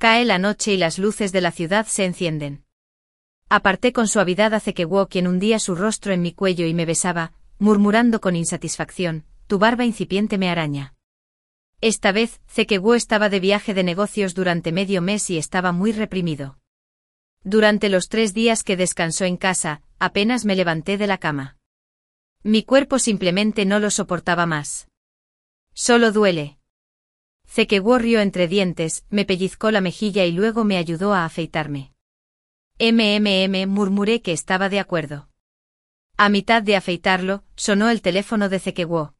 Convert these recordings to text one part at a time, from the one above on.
Cae la noche y las luces de la ciudad se encienden. Aparté con suavidad a Zekewo, quien hundía su rostro en mi cuello y me besaba, murmurando con insatisfacción: tu barba incipiente me araña. Esta vez, Zekewo estaba de viaje de negocios durante medio mes y estaba muy reprimido. Durante los 3 días que descansó en casa, apenas me levanté de la cama. Mi cuerpo simplemente no lo soportaba más. Solo duele. Zekewo rió entre dientes, me pellizcó la mejilla y luego me ayudó a afeitarme. Murmuré que estaba de acuerdo. A mitad de afeitarlo, sonó el teléfono de Zekewo.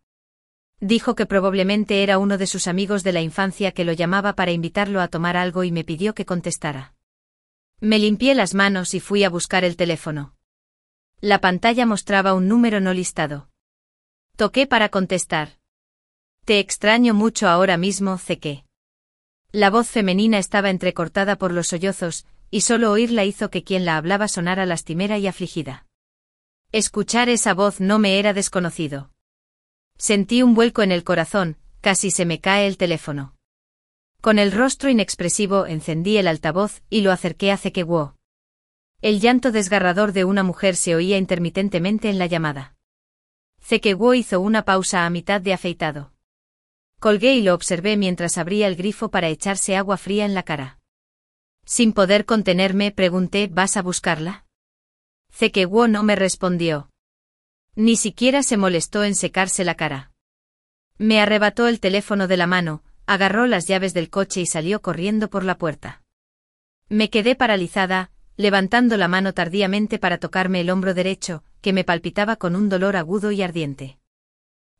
Dijo que probablemente era uno de sus amigos de la infancia que lo llamaba para invitarlo a tomar algo y me pidió que contestara. Me limpié las manos y fui a buscar el teléfono. La pantalla mostraba un número no listado. Toqué para contestar. Te extraño mucho ahora mismo, Zeke. La voz femenina estaba entrecortada por los sollozos, y solo oírla hizo que quien la hablaba sonara lastimera y afligida. Escuchar esa voz no me era desconocido. Sentí un vuelco en el corazón, casi se me cae el teléfono. Con el rostro inexpresivo encendí el altavoz y lo acerqué a Zekewo. El llanto desgarrador de una mujer se oía intermitentemente en la llamada. Zekewo hizo una pausa a mitad de afeitado. Colgué y lo observé mientras abría el grifo para echarse agua fría en la cara. Sin poder contenerme, pregunté: ¿vas a buscarla? Zekewo no me respondió. Ni siquiera se molestó en secarse la cara. Me arrebató el teléfono de la mano, agarró las llaves del coche y salió corriendo por la puerta. Me quedé paralizada, levantando la mano tardíamente para tocarme el hombro derecho, que me palpitaba con un dolor agudo y ardiente.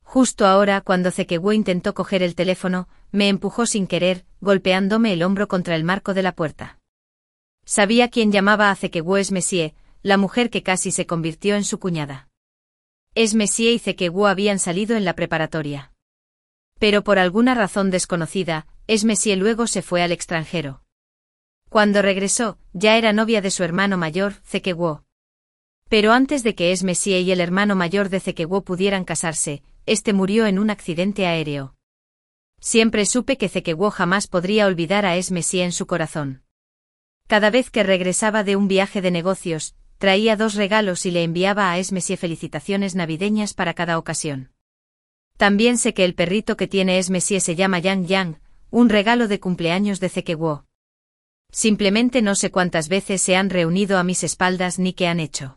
Justo ahora, cuando Zekewo intentó coger el teléfono, me empujó sin querer, golpeándome el hombro contra el marco de la puerta. Sabía quién llamaba a Zekewo: es Messie, la mujer que casi se convirtió en su cuñada. Es Messie y Zekewo habían salido en la preparatoria. Pero por alguna razón desconocida, Es Messie luego se fue al extranjero. Cuando regresó, ya era novia de su hermano mayor, Zekewo. Pero antes de que Es Messie y el hermano mayor de Zekewo pudieran casarse, este murió en un accidente aéreo. Siempre supe que Zekewo jamás podría olvidar a Es Messie en su corazón. Cada vez que regresaba de un viaje de negocios, traía 2 regalos y le enviaba a Es Messie felicitaciones navideñas para cada ocasión. También sé que el perrito que tiene Es Messie se llama Yang Yang, un regalo de cumpleaños de Zekewo. Simplemente no sé cuántas veces se han reunido a mis espaldas ni qué han hecho.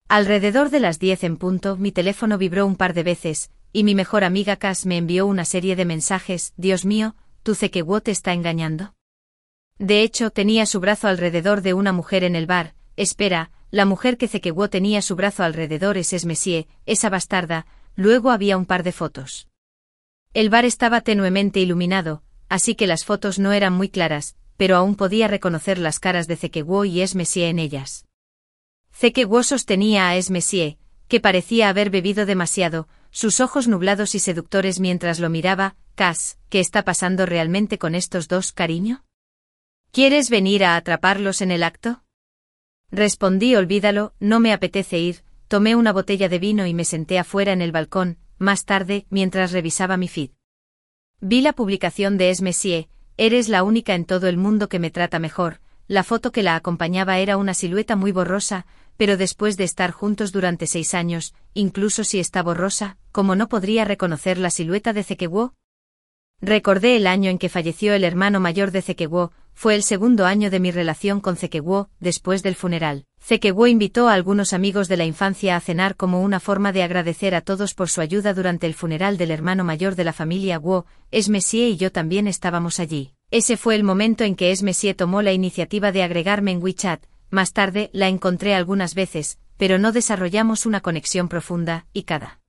Alrededor de las 10 en punto, mi teléfono vibró un par de veces, y mi mejor amiga Cass me envió una serie de mensajes: Dios mío, ¿tu Zekewo te está engañando? De hecho, tenía su brazo alrededor de una mujer en el bar. Espera, la mujer que Zekewo tenía su brazo alrededor es Messie, esa bastarda. Luego había un par de fotos. El bar estaba tenuemente iluminado, así que las fotos no eran muy claras, pero aún podía reconocer las caras de Zekewo y Es Messie en ellas. Zekewo sostenía a Es Messie, que parecía haber bebido demasiado, sus ojos nublados y seductores mientras lo miraba. Cass, ¿qué está pasando realmente con estos dos, cariño? ¿Quieres venir a atraparlos en el acto? Respondí: olvídalo, no me apetece ir. Tomé una botella de vino y me senté afuera en el balcón. Más tarde, mientras revisaba mi feed, vi la publicación de Es Messie: eres la única en todo el mundo que me trata mejor. La foto que la acompañaba era una silueta muy borrosa, pero después de estar juntos durante 6 años, incluso si está borrosa, ¿cómo no podría reconocer la silueta de Zekewo? Recordé el año en que falleció el hermano mayor de Zekewo. Fue el segundo año de mi relación con Zekewo, después del funeral. Zekewo invitó a algunos amigos de la infancia a cenar como una forma de agradecer a todos por su ayuda durante el funeral del hermano mayor de la familia Wo. Es Messie y yo también estábamos allí. Ese fue el momento en que Es Messie tomó la iniciativa de agregarme en WeChat. Más tarde, la encontré algunas veces, pero no desarrollamos una conexión profunda, y cada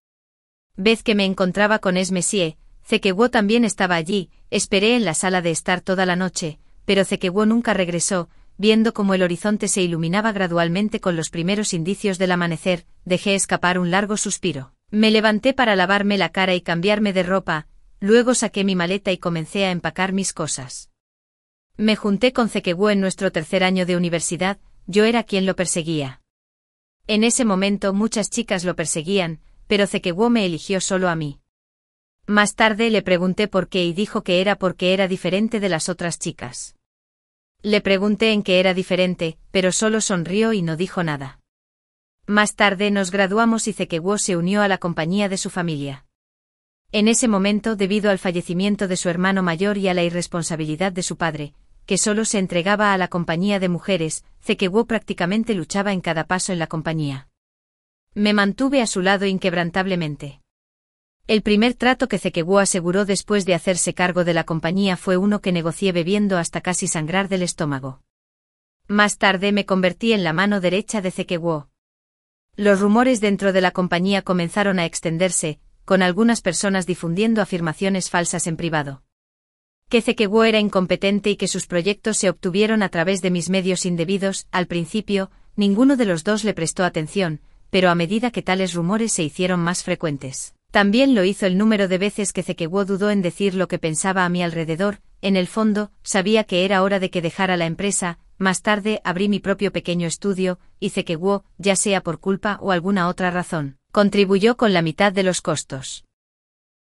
vez que me encontraba con Es Messie, Zekewo también estaba allí. Esperé en la sala de estar toda la noche, pero Zekewo nunca regresó. Viendo cómo el horizonte se iluminaba gradualmente con los primeros indicios del amanecer, dejé escapar un largo suspiro. Me levanté para lavarme la cara y cambiarme de ropa, luego saqué mi maleta y comencé a empacar mis cosas. Me junté con Zekewo en nuestro 3er año de universidad. Yo era quien lo perseguía. En ese momento muchas chicas lo perseguían, pero Zekewo me eligió solo a mí. Más tarde le pregunté por qué y dijo que era porque era diferente de las otras chicas. Le pregunté en qué era diferente, pero solo sonrió y no dijo nada. Más tarde nos graduamos y Zekegwo se unió a la compañía de su familia. En ese momento, debido al fallecimiento de su hermano mayor y a la irresponsabilidad de su padre, que solo se entregaba a la compañía de mujeres, Zekegwo prácticamente luchaba en cada paso en la compañía. Me mantuve a su lado inquebrantablemente. El primer trato que Zekegwo aseguró después de hacerse cargo de la compañía fue uno que negocié bebiendo hasta casi sangrar del estómago. Más tarde me convertí en la mano derecha de Zekegwo. Los rumores dentro de la compañía comenzaron a extenderse, con algunas personas difundiendo afirmaciones falsas en privado. Que Zekegwo era incompetente y que sus proyectos se obtuvieron a través de mis medios indebidos. Al principio, ninguno de los dos le prestó atención, pero a medida que tales rumores se hicieron más frecuentes, también lo hizo el número de veces que Zekegwo dudó en decir lo que pensaba a mi alrededor. En el fondo, sabía que era hora de que dejara la empresa. Más tarde abrí mi propio pequeño estudio, y Zekegwo, ya sea por culpa o alguna otra razón, contribuyó con la mitad de los costos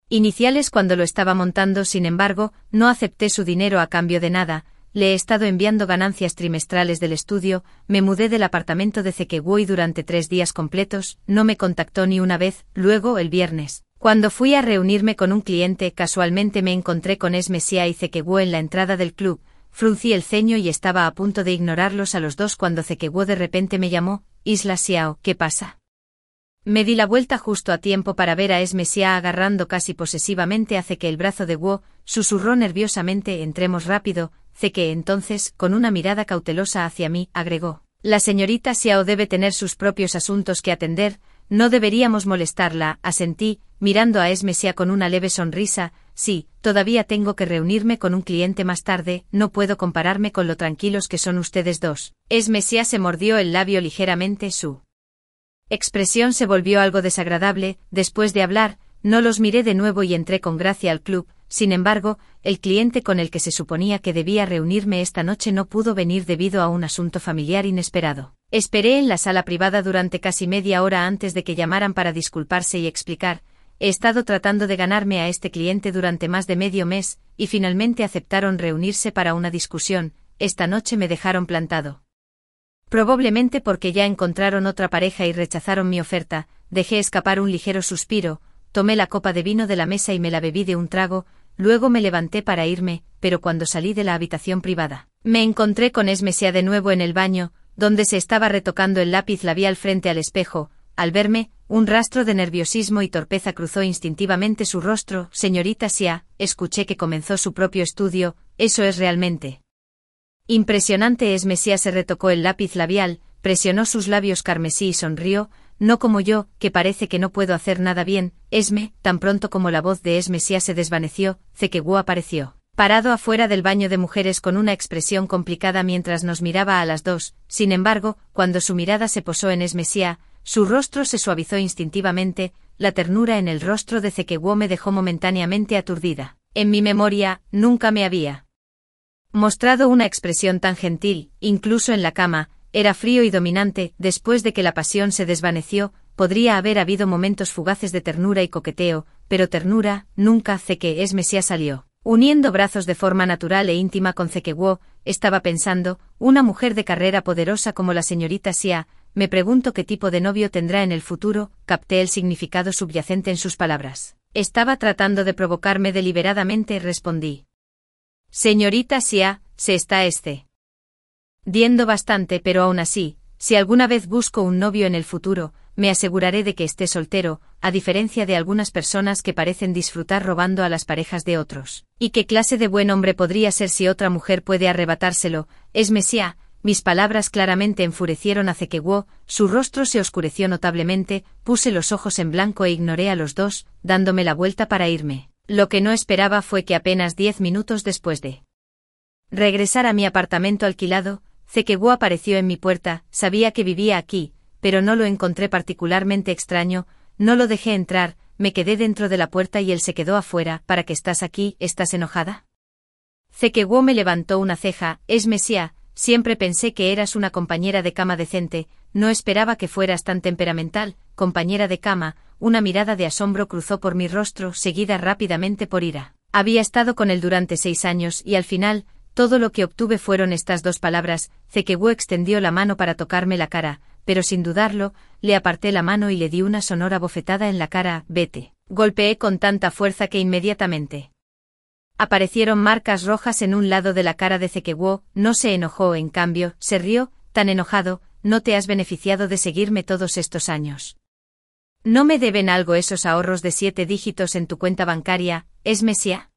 iniciales cuando lo estaba montando. Sin embargo, no acepté su dinero a cambio de nada. Le he estado enviando ganancias trimestrales del estudio. Me mudé del apartamento de Zekegwo y durante 3 días completos no me contactó ni una vez. Luego, el viernes, cuando fui a reunirme con un cliente, casualmente me encontré con Esmesia y Zekegwo en la entrada del club. Fruncí el ceño y estaba a punto de ignorarlos a los dos cuando Zekegwo de repente me llamó: Isla Xiao, ¿qué pasa? Me di la vuelta justo a tiempo para ver a Esmesia agarrando casi posesivamente a Zeke el brazo de Guo. Susurró nerviosamente: entremos rápido. Zeke entonces, con una mirada cautelosa hacia mí, agregó: la señorita Xiao debe tener sus propios asuntos que atender, no deberíamos molestarla. Asentí, mirando a Esmesia con una leve sonrisa. Sí, todavía tengo que reunirme con un cliente más tarde, no puedo compararme con lo tranquilos que son ustedes dos. Esmesia se mordió el labio ligeramente. Su expresión se volvió algo desagradable. Después de hablar, no los miré de nuevo y entré con gracia al club. Sin embargo, el cliente con el que se suponía que debía reunirme esta noche no pudo venir debido a un asunto familiar inesperado. Esperé en la sala privada durante casi media hora antes de que llamaran para disculparse y explicar: he estado tratando de ganarme a este cliente durante más de medio mes, y finalmente aceptaron reunirse para una discusión. Esta noche me dejaron plantado. Probablemente porque ya encontraron otra pareja y rechazaron mi oferta. Dejé escapar un ligero suspiro, tomé la copa de vino de la mesa y me la bebí de un trago. Luego me levanté para irme, pero cuando salí de la habitación privada, me encontré con Esmesia de nuevo en el baño, donde se estaba retocando el lápiz labial frente al espejo. Al verme, un rastro de nerviosismo y torpeza cruzó instintivamente su rostro. Señorita Xia, escuché que comenzó su propio estudio, eso es realmente impresionante. Esmesia se retocó el lápiz labial, presionó sus labios carmesí y sonrió: no como yo, que parece que no puedo hacer nada bien. Esme, tan pronto como la voz de Esmesia se desvaneció, Zekegwo apareció, parado afuera del baño de mujeres con una expresión complicada mientras nos miraba a las dos. Sin embargo, cuando su mirada se posó en Esmesia, su rostro se suavizó instintivamente. La ternura en el rostro de Zekegwo me dejó momentáneamente aturdida. En mi memoria, nunca me había mostrado una expresión tan gentil. Incluso en la cama, era frío y dominante. Después de que la pasión se desvaneció, podría haber habido momentos fugaces de ternura y coqueteo, pero ternura, nunca. Zeke Esmesia salió, uniendo brazos de forma natural e íntima con Zekegwo. Estaba pensando: una mujer de carrera poderosa como la señorita Xia, me pregunto qué tipo de novio tendrá en el futuro. Capté el significado subyacente en sus palabras. Estaba tratando de provocarme deliberadamente. Respondí: señorita Xia, se está diendo bastante, pero aún así, si alguna vez busco un novio en el futuro, me aseguraré de que esté soltero, a diferencia de algunas personas que parecen disfrutar robando a las parejas de otros. ¿Y qué clase de buen hombre podría ser si otra mujer puede arrebatárselo? Esmesia. Mis palabras claramente enfurecieron a Zekegwo, su rostro se oscureció notablemente. Puse los ojos en blanco e ignoré a los dos, dándome la vuelta para irme. Lo que no esperaba fue que apenas 10 minutos después de regresar a mi apartamento alquilado, Zekegwo apareció en mi puerta. Sabía que vivía aquí, pero no lo encontré particularmente extraño. No lo dejé entrar, me quedé dentro de la puerta y él se quedó afuera. ¿Para qué estás aquí? ¿Estás enojada? Zekegwo me levantó una ceja. Esmesia, siempre pensé que eras una compañera de cama decente, no esperaba que fueras tan temperamental. Compañera de cama. Una mirada de asombro cruzó por mi rostro, seguida rápidamente por ira. Había estado con él durante 6 años y al final, todo lo que obtuve fueron estas dos palabras. Zekewu extendió la mano para tocarme la cara, pero sin dudarlo, le aparté la mano y le di una sonora bofetada en la cara. Vete. Golpeé con tanta fuerza que inmediatamente aparecieron marcas rojas en un lado de la cara de Zekewu. No se enojó, en cambio, se rió, tan enojado. No te has beneficiado de seguirme todos estos años. ¿No me deben algo esos ahorros de 7 dígitos en tu cuenta bancaria, es Mesía?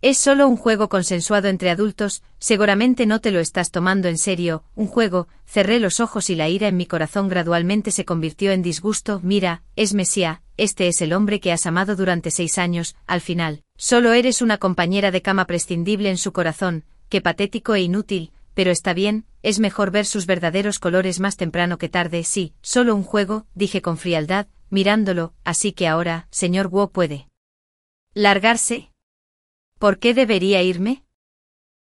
Es solo un juego consensuado entre adultos, seguramente no te lo estás tomando en serio, un juego. Cerré los ojos y la ira en mi corazón gradualmente se convirtió en disgusto. Mira, es Mesía, este es el hombre que has amado durante 6 años, al final, solo eres una compañera de cama prescindible en su corazón. Qué patético e inútil, pero está bien, es mejor ver sus verdaderos colores más temprano que tarde. Sí, solo un juego, dije con frialdad, mirándolo, así que ahora, señor Wu, puede largarse. ¿Por qué debería irme?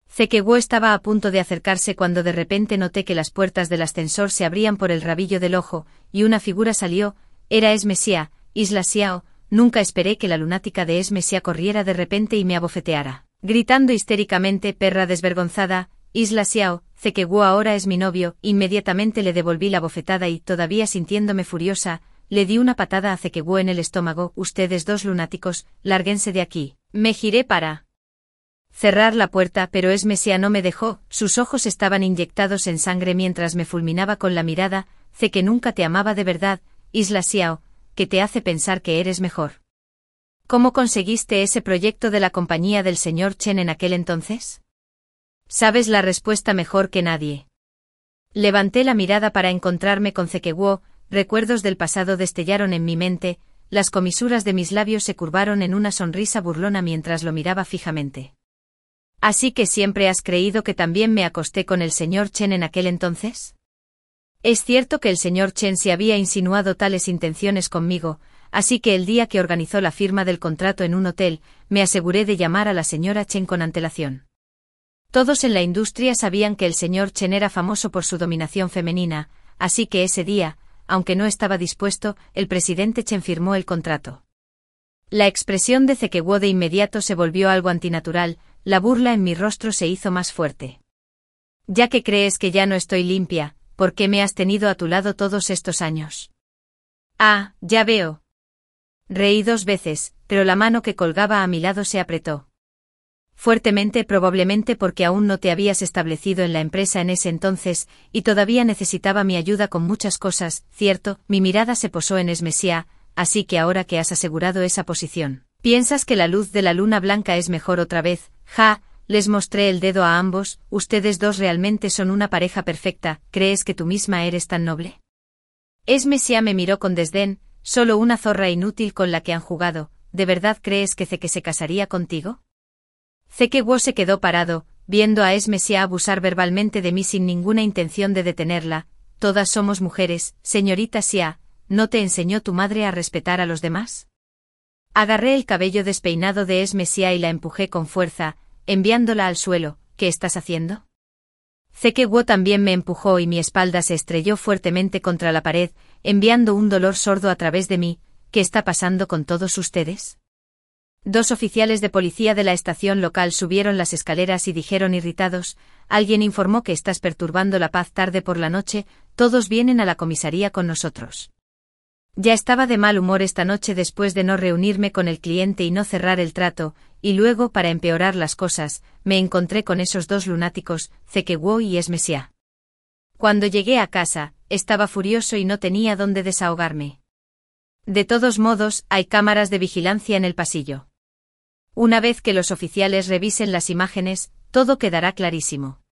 Zekewu estaba a punto de acercarse cuando de repente noté que las puertas del ascensor se abrían por el rabillo del ojo, y una figura salió. Era Esmesia, Isla Xiao. Nunca esperé que la lunática de Esmesia corriera de repente y me abofeteara. Gritando histéricamente, perra desvergonzada, Isla Xiao, Zekewu ahora es mi novio. Inmediatamente le devolví la bofetada y, todavía sintiéndome furiosa, le di una patada a Zekewu en el estómago. Ustedes dos lunáticos, lárguense de aquí. Me giré para cerrar la puerta, pero Esmesia no me dejó. Sus ojos estaban inyectados en sangre mientras me fulminaba con la mirada. Sé que nunca te amaba de verdad, Isla Xiao, que te hace pensar que eres mejor. ¿Cómo conseguiste ese proyecto de la compañía del señor Chen en aquel entonces? Sabes la respuesta mejor que nadie. Levanté la mirada para encontrarme con Zekewu. Recuerdos del pasado destellaron en mi mente, las comisuras de mis labios se curvaron en una sonrisa burlona mientras lo miraba fijamente. ¿Así que siempre has creído que también me acosté con el señor Chen en aquel entonces? Es cierto que el señor Chen se había insinuado tales intenciones conmigo, así que el día que organizó la firma del contrato en un hotel, me aseguré de llamar a la señora Chen con antelación. Todos en la industria sabían que el señor Chen era famoso por su dominación femenina, así que ese día, aunque no estaba dispuesto, el presidente Chen firmó el contrato. La expresión de Zekewu de inmediato se volvió algo antinatural, la burla en mi rostro se hizo más fuerte. Ya que crees que ya no estoy limpia, ¿por qué me has tenido a tu lado todos estos años? Ah, ya veo. Reí 2 veces, pero la mano que colgaba a mi lado se apretó fuertemente, probablemente porque aún no te habías establecido en la empresa en ese entonces, y todavía necesitaba mi ayuda con muchas cosas, ¿cierto? Mi mirada se posó en Esmesia, así que ahora que has asegurado esa posición, ¿piensas que la luz de la luna blanca es mejor otra vez? Ja, les mostré el dedo a ambos. Ustedes dos realmente son una pareja perfecta. ¿Crees que tú misma eres tan noble? Esmesia me miró con desdén. Solo una zorra inútil con la que han jugado. ¿De verdad crees que se casaría contigo? Zekewu se quedó parado, viendo a Esmesia abusar verbalmente de mí sin ninguna intención de detenerla. Todas somos mujeres, señorita Xia. ¿No te enseñó tu madre a respetar a los demás? Agarré el cabello despeinado de Esmesia y la empujé con fuerza, enviándola al suelo. ¿Qué estás haciendo? Zekewu también me empujó y mi espalda se estrelló fuertemente contra la pared, enviando un dolor sordo a través de mí. ¿Qué está pasando con todos ustedes? 2 oficiales de policía de la estación local subieron las escaleras y dijeron irritados: alguien informó que estás perturbando la paz tarde por la noche, todos vienen a la comisaría con nosotros. Ya estaba de mal humor esta noche después de no reunirme con el cliente y no cerrar el trato, y luego, para empeorar las cosas, me encontré con esos 2 lunáticos, Zekewu y Esmesia. Cuando llegué a casa, estaba furioso y no tenía dónde desahogarme. De todos modos, hay cámaras de vigilancia en el pasillo. Una vez que los oficiales revisen las imágenes, todo quedará clarísimo.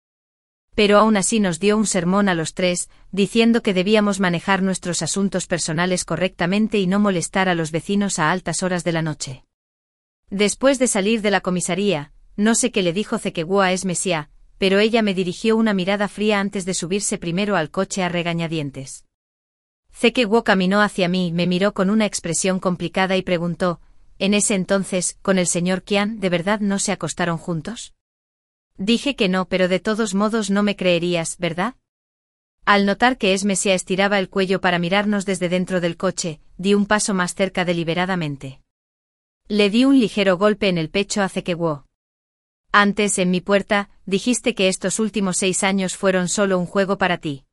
Pero aún así nos dio un sermón a los 3, diciendo que debíamos manejar nuestros asuntos personales correctamente y no molestar a los vecinos a altas horas de la noche. Después de salir de la comisaría, no sé qué le dijo Zekewu a Esmesia, pero ella me dirigió una mirada fría antes de subirse primero al coche a regañadientes. Zekewu caminó hacia mí, me miró con una expresión complicada y preguntó: «En ese entonces, con el señor Qian, ¿de verdad no se acostaron juntos?» Dije que no, pero de todos modos no me creerías, ¿verdad? Al notar que Esmesia estiraba el cuello para mirarnos desde dentro del coche, di un paso más cerca deliberadamente. Le di un ligero golpe en el pecho a Zekewu. Antes, en mi puerta, dijiste que estos últimos 6 años fueron solo un juego para ti.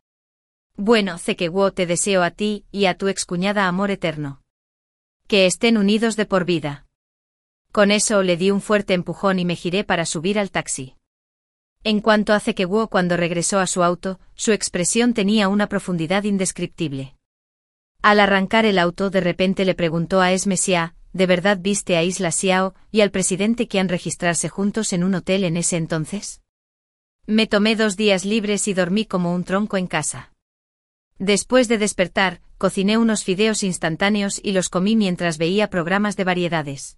Bueno, Cequeguo, te deseo a ti y a tu excuñada amor eterno. Que estén unidos de por vida. Con eso le di un fuerte empujón y me giré para subir al taxi. En cuanto a Cequeguo, cuando regresó a su auto, su expresión tenía una profundidad indescriptible. Al arrancar el auto, de repente le preguntó a Esmesia: ¿de verdad viste a Isla Xiao y al presidente Qian registrarse juntos en un hotel en ese entonces? Me tomé 2 días libres y dormí como un tronco en casa. Después de despertar, cociné unos fideos instantáneos y los comí mientras veía programas de variedades.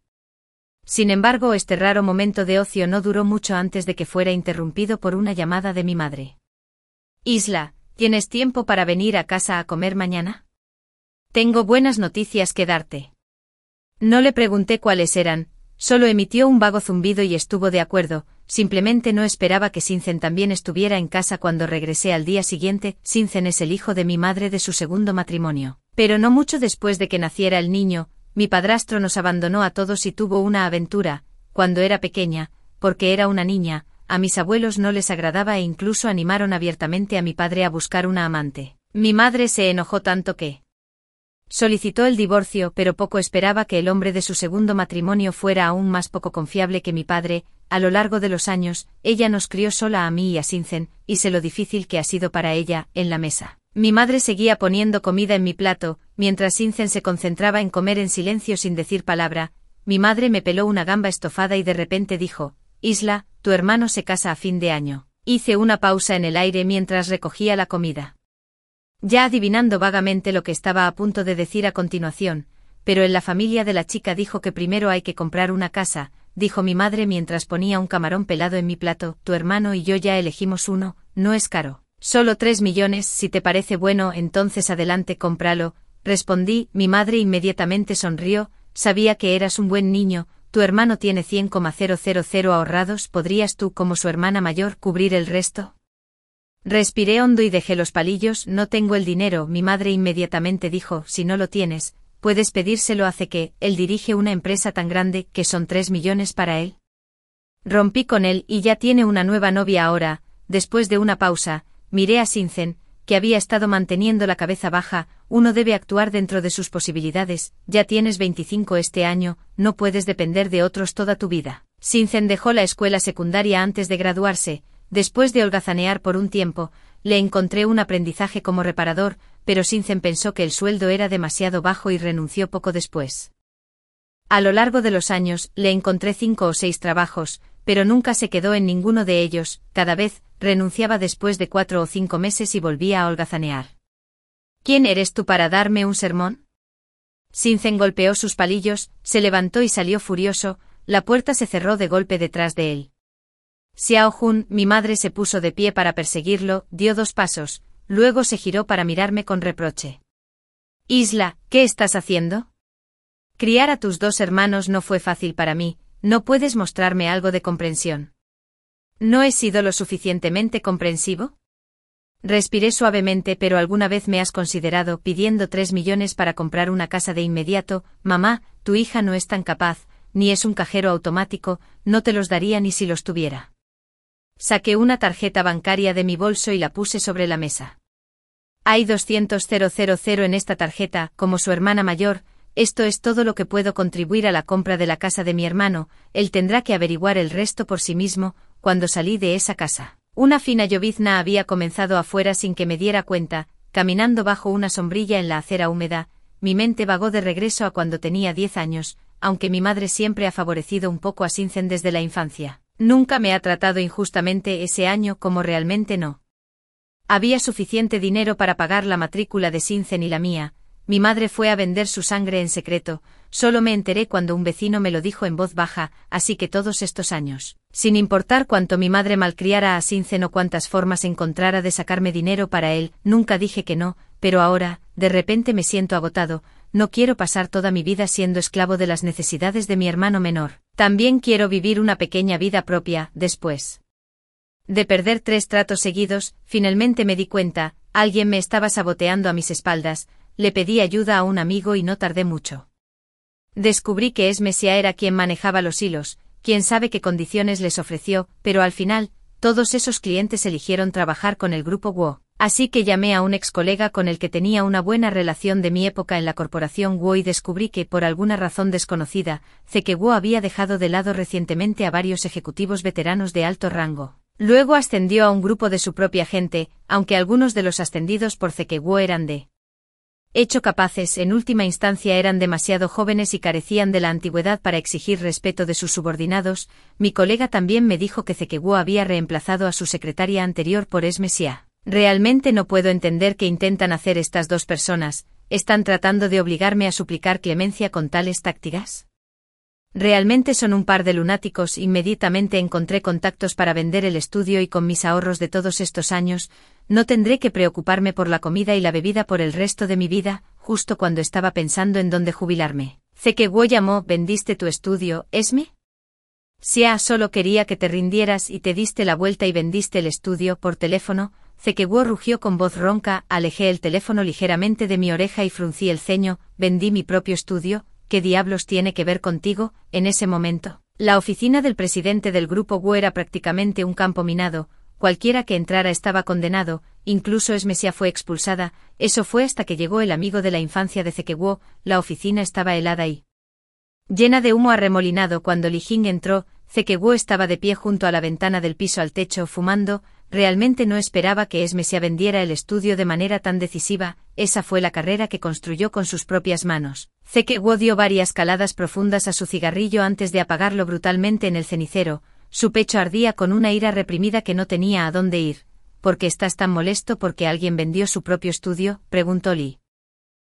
Sin embargo, este raro momento de ocio no duró mucho antes de que fuera interrumpido por una llamada de mi madre. Isla, ¿tienes tiempo para venir a casa a comer mañana? Tengo buenas noticias que darte. No le pregunté cuáles eran, solo emitió un vago zumbido y estuvo de acuerdo. Simplemente no esperaba que Sincen también estuviera en casa cuando regresé al día siguiente. Sincen es el hijo de mi madre de su segundo matrimonio. Pero no mucho después de que naciera el niño, mi padrastro nos abandonó a todos y tuvo una aventura. Cuando era pequeña, porque era una niña, a mis abuelos no les agradaba e incluso animaron abiertamente a mi padre a buscar una amante. Mi madre se enojó tanto que solicitó el divorcio, pero poco esperaba que el hombre de su segundo matrimonio fuera aún más poco confiable que mi padre. A lo largo de los años, ella nos crió sola a mí y a Sincen, y sé lo difícil que ha sido para ella, en la mesa. Mi madre seguía poniendo comida en mi plato, mientras Sincen se concentraba en comer en silencio sin decir palabra. Mi madre me peló una gamba estofada y de repente dijo: Isla, tu hermano se casa a fin de año. Hice una pausa en el aire mientras recogía la comida, ya adivinando vagamente lo que estaba a punto de decir a continuación, pero en la familia de la chica dijo que primero hay que comprar una casa, dijo mi madre mientras ponía un camarón pelado en mi plato. Tu hermano y yo ya elegimos uno, no es caro. Solo 3 millones, si te parece bueno, entonces adelante, cómpralo, respondí. Mi madre inmediatamente sonrió: sabía que eras un buen niño, tu hermano tiene 100,000 ahorrados, ¿podrías tú, como su hermana mayor, cubrir el resto? Respiré hondo y dejé los palillos. No tengo el dinero. Mi madre inmediatamente dijo: si no lo tienes, puedes pedírselo a Zeke, él dirige una empresa tan grande que son 3 millones para él. Rompí con él y ya tiene una nueva novia ahora. Después de una pausa, miré a Sincen, que había estado manteniendo la cabeza baja. Uno debe actuar dentro de sus posibilidades. Ya tienes 25 este año, no puedes depender de otros toda tu vida. Sincen dejó la escuela secundaria antes de graduarse. Después de holgazanear por un tiempo, le encontré un aprendizaje como reparador, pero Sincen pensó que el sueldo era demasiado bajo y renunció poco después. A lo largo de los años, le encontré 5 o 6 trabajos, pero nunca se quedó en ninguno de ellos. Cada vez, renunciaba después de 4 o 5 meses y volvía a holgazanear. ¿Quién eres tú para darme un sermón? Sincen golpeó sus palillos, se levantó y salió furioso. La puerta se cerró de golpe detrás de él. Xiao Jun, mi madre se puso de pie para perseguirlo, dio 2 pasos, luego se giró para mirarme con reproche. Isla, ¿qué estás haciendo? Criar a tus 2 hermanos no fue fácil para mí, ¿no puedes mostrarme algo de comprensión? ¿No he sido lo suficientemente comprensivo? Respiré suavemente. ¿Pero alguna vez me has considerado pidiendo 3 millones para comprar una casa de inmediato? Mamá, tu hija no es tan capaz, ni es un cajero automático, no te los daría ni si los tuviera. Saqué una tarjeta bancaria de mi bolso y la puse sobre la mesa. Hay 200,000 en esta tarjeta, como su hermana mayor. Esto es todo lo que puedo contribuir a la compra de la casa de mi hermano. Él tendrá que averiguar el resto por sí mismo. Cuando salí de esa casa, una fina llovizna había comenzado afuera sin que me diera cuenta. Caminando bajo una sombrilla en la acera húmeda, mi mente vagó de regreso a cuando tenía 10 años, aunque mi madre siempre ha favorecido un poco a Sincen desde la infancia. Nunca me ha tratado injustamente ese año, como realmente no. Había suficiente dinero para pagar la matrícula de Sincen y la mía. Mi madre fue a vender su sangre en secreto. Solo me enteré cuando un vecino me lo dijo en voz baja, así que todos estos años, sin importar cuánto mi madre malcriara a Sincen o cuántas formas encontrara de sacarme dinero para él, nunca dije que no. Pero ahora, de repente me siento agotado. No quiero pasar toda mi vida siendo esclavo de las necesidades de mi hermano menor. También quiero vivir una pequeña vida propia. Después de perder 3 tratos seguidos, finalmente me di cuenta, alguien me estaba saboteando a mis espaldas. Le pedí ayuda a un amigo y no tardé mucho. Descubrí que Esmesia era quien manejaba los hilos, quién sabe qué condiciones les ofreció, pero al final, todos esos clientes eligieron trabajar con el grupo Guo. Así que llamé a un ex colega con el que tenía una buena relación de mi época en la corporación Guo y descubrí que, por alguna razón desconocida, CK Guo había dejado de lado recientemente a varios ejecutivos veteranos de alto rango. Luego ascendió a un grupo de su propia gente, aunque algunos de los ascendidos por CK Guo eran de hecho capaces, en última instancia eran demasiado jóvenes y carecían de la antigüedad para exigir respeto de sus subordinados. Mi colega también me dijo que CK Guo había reemplazado a su secretaria anterior por Esme Xia. Realmente no puedo entender qué intentan hacer estas dos personas. ¿Están tratando de obligarme a suplicar clemencia con tales tácticas? Realmente son un par de lunáticos. Inmediatamente encontré contactos para vender el estudio y con mis ahorros de todos estos años, no tendré que preocuparme por la comida y la bebida por el resto de mi vida, justo cuando estaba pensando en dónde jubilarme. CK Guo llamó, ¿vendiste tu estudio, Esme? Xia solo quería que te rindieras y te diste la vuelta y vendiste el estudio por teléfono. CK Guo rugió con voz ronca, alejé el teléfono ligeramente de mi oreja y fruncí el ceño, vendí mi propio estudio. ¿Qué diablos tiene que ver contigo? En ese momento, la oficina del presidente del grupo Guo era prácticamente un campo minado, cualquiera que entrara estaba condenado, incluso Esme Xia fue expulsada. Eso fue hasta que llegó el amigo de la infancia de CK Guo. La oficina estaba helada y llena de humo arremolinado cuando Li Jing entró. CK Guo estaba de pie junto a la ventana del piso al techo, fumando. Realmente no esperaba que Esme Xia vendiera el estudio de manera tan decisiva. Esa fue la carrera que construyó con sus propias manos. CK Guo dio varias caladas profundas a su cigarrillo antes de apagarlo brutalmente en el cenicero. Su pecho ardía con una ira reprimida que no tenía a dónde ir. ¿Por qué estás tan molesto porque alguien vendió su propio estudio?, preguntó Li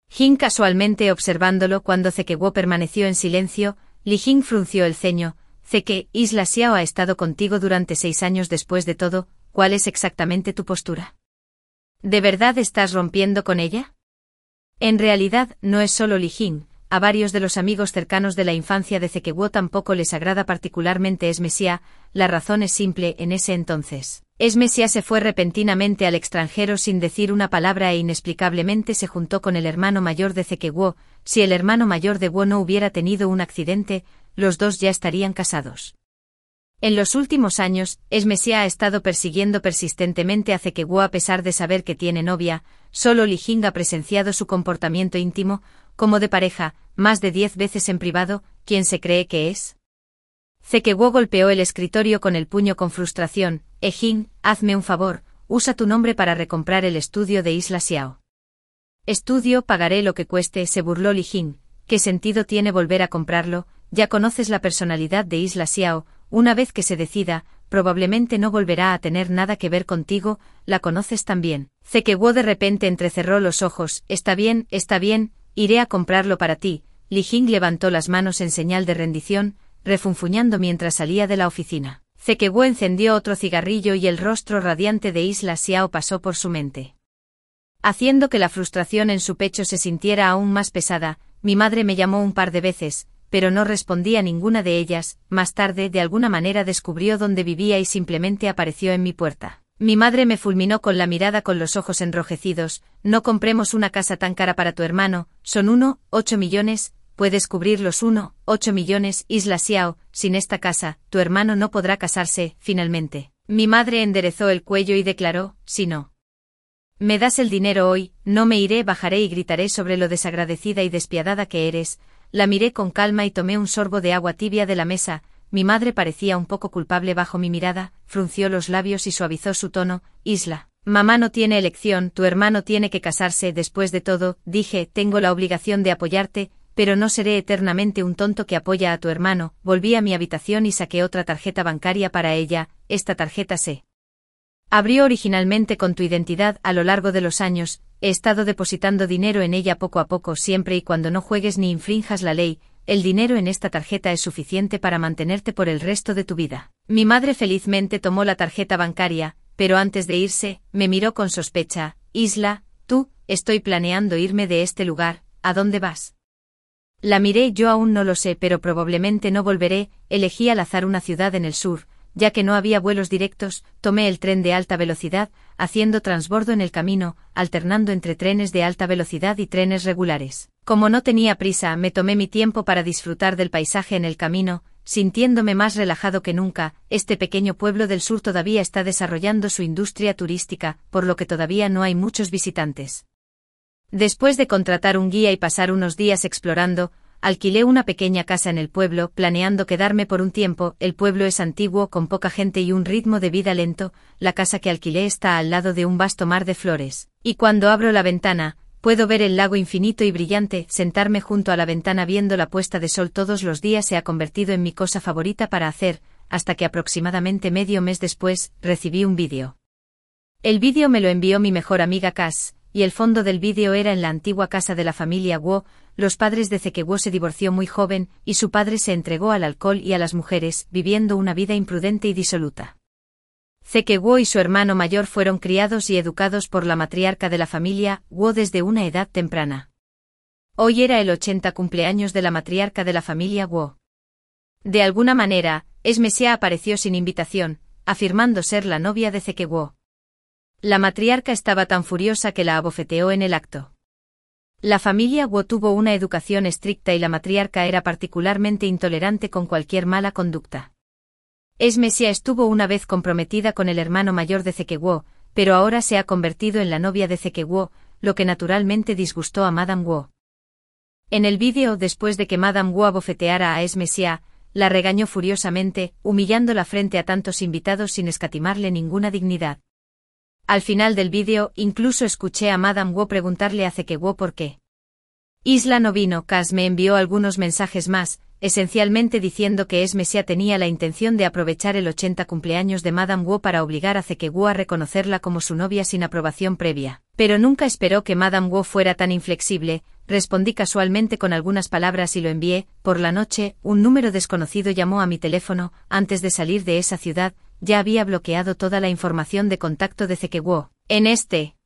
Jing casualmente observándolo cuando CK Guo permaneció en silencio. Li Jing frunció el ceño. CK, Isla Xiao ha estado contigo durante 6 años después de todo. ¿Cuál es exactamente tu postura? ¿De verdad estás rompiendo con ella? En realidad, no es solo Li Jing. A varios de los amigos cercanos de la infancia de CK Guo tampoco les agrada particularmente Esme Xia. La razón es simple. En ese entonces, Esme Xia se fue repentinamente al extranjero sin decir una palabra e inexplicablemente se juntó con el hermano mayor de CK Guo. Si el hermano mayor de Guo no hubiera tenido un accidente, los dos ya estarían casados. En los últimos años, Esme Xia ha estado persiguiendo persistentemente a CK Guo a pesar de saber que tiene novia. Solo Li Jing ha presenciado su comportamiento íntimo, como de pareja, más de 10 veces en privado. ¿Quién se cree que es? CK Guo golpeó el escritorio con el puño con frustración. Jing, hazme un favor, usa tu nombre para recomprar el estudio de Isla Xiao. Estudio, pagaré lo que cueste, se burló Li Jing. ¿Qué sentido tiene volver a comprarlo? Ya conoces la personalidad de Isla Xiao. Una vez que se decida, probablemente no volverá a tener nada que ver contigo. La conoces también. CK Guo de repente entrecerró los ojos. Está bien, iré a comprarlo para ti. Li Jing levantó las manos en señal de rendición, refunfuñando mientras salía de la oficina. CK Guo encendió otro cigarrillo y el rostro radiante de Isla Xiao pasó por su mente, haciendo que la frustración en su pecho se sintiera aún más pesada. Mi madre me llamó un par de veces, pero no respondí a ninguna de ellas. Más tarde, de alguna manera descubrió dónde vivía y simplemente apareció en mi puerta. Mi madre me fulminó con la mirada con los ojos enrojecidos. No compremos una casa tan cara para tu hermano. Son 1,8 millones. Puedes cubrir los 1,8 millones, Isla Xiao. Sin esta casa, tu hermano no podrá casarse. Finalmente, mi madre enderezó el cuello y declaró, si no me das el dinero hoy, no me iré, bajaré y gritaré sobre lo desagradecida y despiadada que eres. La miré con calma y tomé un sorbo de agua tibia de la mesa. Mi madre parecía un poco culpable bajo mi mirada, frunció los labios y suavizó su tono. Isla, mamá no tiene elección, tu hermano tiene que casarse. Después de todo, dije, tengo la obligación de apoyarte, pero no seré eternamente un tonto que apoya a tu hermano. Volví a mi habitación y saqué otra tarjeta bancaria para ella. Esta tarjeta se abrió originalmente con tu identidad. A lo largo de los años, he estado depositando dinero en ella poco a poco, siempre y cuando no juegues ni infrinjas la ley. El dinero en esta tarjeta es suficiente para mantenerte por el resto de tu vida. Mi madre felizmente tomó la tarjeta bancaria, pero antes de irse, me miró con sospecha. Isla, estoy planeando irme de este lugar. ¿A dónde vas? La miré. Yo aún no lo sé, pero probablemente no volveré. Elegí al azar una ciudad en el sur. Ya que no había vuelos directos, tomé el tren de alta velocidad, haciendo transbordo en el camino, alternando entre trenes de alta velocidad y trenes regulares. Como no tenía prisa, me tomé mi tiempo para disfrutar del paisaje en el camino. sintiéndome más relajado que nunca. Este pequeño pueblo del sur todavía está desarrollando su industria turística, por lo que todavía no hay muchos visitantes. Después de contratar un guía y pasar unos días explorando, alquilé una pequeña casa en el pueblo, planeando quedarme por un tiempo. El pueblo es antiguo, con poca gente y un ritmo de vida lento. La casa que alquilé está al lado de un vasto mar de flores, y cuando abro la ventana, puedo ver el lago infinito y brillante. Sentarme junto a la ventana viendo la puesta de sol todos los días se ha convertido en mi cosa favorita para hacer, hasta que aproximadamente medio mes después, recibí un vídeo. El vídeo me lo envió mi mejor amiga Cass, y el fondo del vídeo era en la antigua casa de la familia Guo. Los padres de Zeke Guo se divorció muy joven, y su padre se entregó al alcohol y a las mujeres, viviendo una vida imprudente y disoluta. Zeke Guo y su hermano mayor fueron criados y educados por la matriarca de la familia Guo desde una edad temprana. Hoy era el 80 cumpleaños de la matriarca de la familia Guo. De alguna manera, Esme Xia apareció sin invitación, afirmando ser la novia de Zeke Guo. La matriarca estaba tan furiosa que la abofeteó en el acto. La familia Guo tuvo una educación estricta y la matriarca era particularmente intolerante con cualquier mala conducta. Esme Xia estuvo una vez comprometida con el hermano mayor de Zeke Guo, pero ahora se ha convertido en la novia de Zeke Guo, lo que naturalmente disgustó a Madame Guo. En el vídeo, después de que Madame Guo abofeteara a Esme Xia, la regañó furiosamente, humillándola frente a tantos invitados sin escatimarle ninguna dignidad. Al final del vídeo, incluso escuché a Madame Guo preguntarle a Zeke Guo por qué Isla no vino. Cass me envió algunos mensajes más, esencialmente diciendo que Esme Xia tenía la intención de aprovechar el 80 cumpleaños de Madame Guo para obligar a Zeke Guo a reconocerla como su novia sin aprobación previa. Pero nunca esperó que Madame Guo fuera tan inflexible. Respondí casualmente con algunas palabras y lo envié. Por la noche, un número desconocido llamó a mi teléfono. Antes de salir de esa ciudad, ya había bloqueado toda la información de contacto de Zeke Guo. En este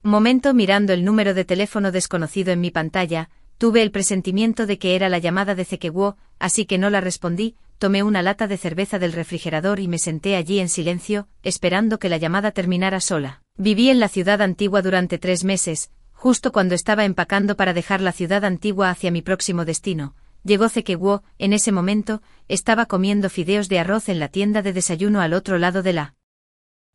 momento, mirando el número de teléfono desconocido en mi pantalla, tuve el presentimiento de que era la llamada de Zeke Guo, así que no la respondí. Tomé una lata de cerveza del refrigerador y me senté allí en silencio, esperando que la llamada terminara sola. Viví en la ciudad antigua durante 3 meses, justo cuando estaba empacando para dejar la ciudad antigua hacia mi próximo destino. Llegó Zeke Guo. En ese momento, estaba comiendo fideos de arroz en la tienda de desayuno al otro lado de la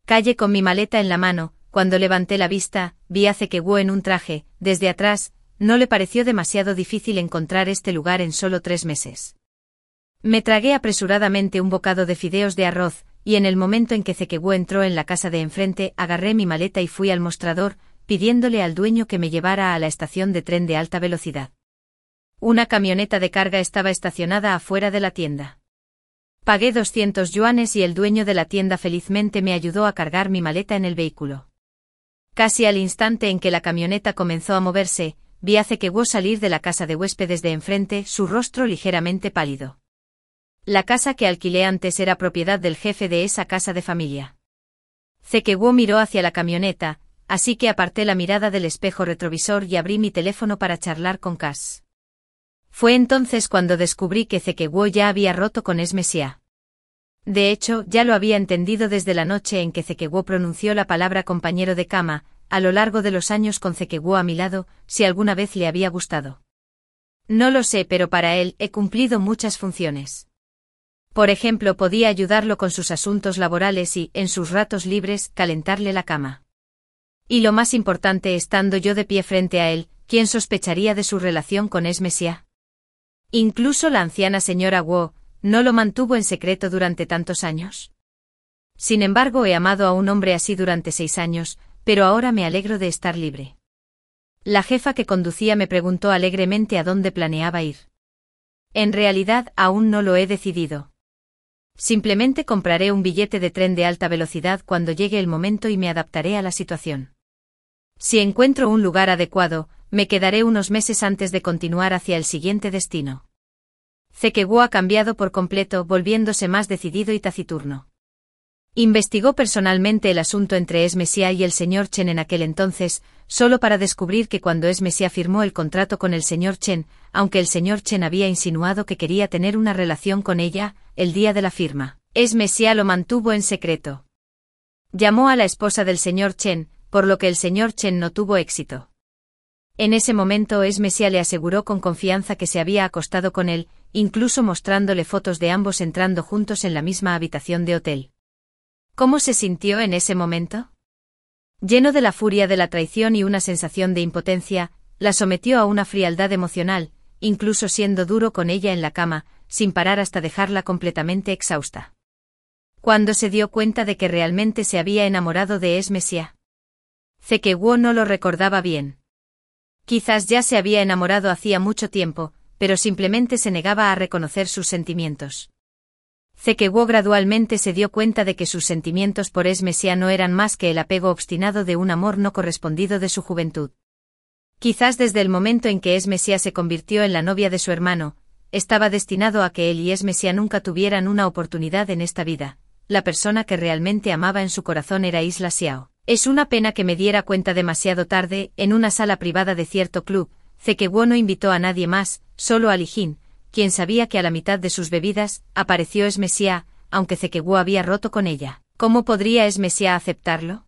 calle con mi maleta en la mano. Cuando levanté la vista, vi a Zeke Guo en un traje. Desde atrás, no le pareció demasiado difícil encontrar este lugar en solo 3 meses. Me tragué apresuradamente un bocado de fideos de arroz, y en el momento en que Zeke Guo entró en la casa de enfrente, agarré mi maleta y fui al mostrador, pidiéndole al dueño que me llevara a la estación de tren de alta velocidad. Una camioneta de carga estaba estacionada afuera de la tienda. Pagué 200 yuanes y el dueño de la tienda felizmente me ayudó a cargar mi maleta en el vehículo. Casi al instante en que la camioneta comenzó a moverse, vi a Zeke Guo salir de la casa de huéspedes de enfrente, su rostro ligeramente pálido. La casa que alquilé antes era propiedad del jefe de esa casa de familia. Zeke Guo miró hacia la camioneta, así que aparté la mirada del espejo retrovisor y abrí mi teléfono para charlar con Cass. Fue entonces cuando descubrí que Zeke Guo ya había roto con Esme Xia. De hecho, ya lo había entendido desde la noche en que Zeke Guo pronunció la palabra compañero de cama. A lo largo de los años con Zeke Guo a mi lado, si alguna vez le había gustado. No lo sé, pero para él he cumplido muchas funciones. Por ejemplo, podía ayudarlo con sus asuntos laborales y, en sus ratos libres, calentarle la cama. Y lo más importante, estando yo de pie frente a él, ¿quién sospecharía de su relación con Esme Xia? Incluso la anciana señora Guo no lo mantuvo en secreto durante tantos años. Sin embargo, he amado a un hombre así durante 6 años, pero ahora me alegro de estar libre. La jefa que conducía me preguntó alegremente a dónde planeaba ir. En realidad, aún no lo he decidido. Simplemente compraré un billete de tren de alta velocidad cuando llegue el momento y me adaptaré a la situación. Si encuentro un lugar adecuado, me quedaré unos meses antes de continuar hacia el siguiente destino. Zeke Guo ha cambiado por completo, volviéndose más decidido y taciturno. Investigó personalmente el asunto entre Esme Xia y el señor Chen en aquel entonces, solo para descubrir que cuando Esme Xia firmó el contrato con el señor Chen, aunque el señor Chen había insinuado que quería tener una relación con ella, el día de la firma, Esme Xia lo mantuvo en secreto. Llamó a la esposa del señor Chen, por lo que el señor Chen no tuvo éxito. En ese momento Esme Xia le aseguró con confianza que se había acostado con él, incluso mostrándole fotos de ambos entrando juntos en la misma habitación de hotel. ¿Cómo se sintió en ese momento? Lleno de la furia de la traición y una sensación de impotencia, la sometió a una frialdad emocional, incluso siendo duro con ella en la cama, sin parar hasta dejarla completamente exhausta. Cuando se dio cuenta de que realmente se había enamorado de Esmesia, Tae-kyewo no lo recordaba bien. Quizás ya se había enamorado hacía mucho tiempo, pero simplemente se negaba a reconocer sus sentimientos. Tae-kyewo gradualmente se dio cuenta de que sus sentimientos por Esmesia no eran más que el apego obstinado de un amor no correspondido de su juventud. Quizás desde el momento en que Esmesia se convirtió en la novia de su hermano, estaba destinado a que él y Esmesia nunca tuvieran una oportunidad en esta vida. La persona que realmente amaba en su corazón era Isla Xiao. Es una pena que me diera cuenta demasiado tarde, en una sala privada de cierto club. Tae-kyewo no invitó a nadie más, solo a Lee-jin, quien sabía que a la mitad de sus bebidas apareció Esmesia, aunque Tae-kyewo había roto con ella. ¿Cómo podría Esmesia aceptarlo?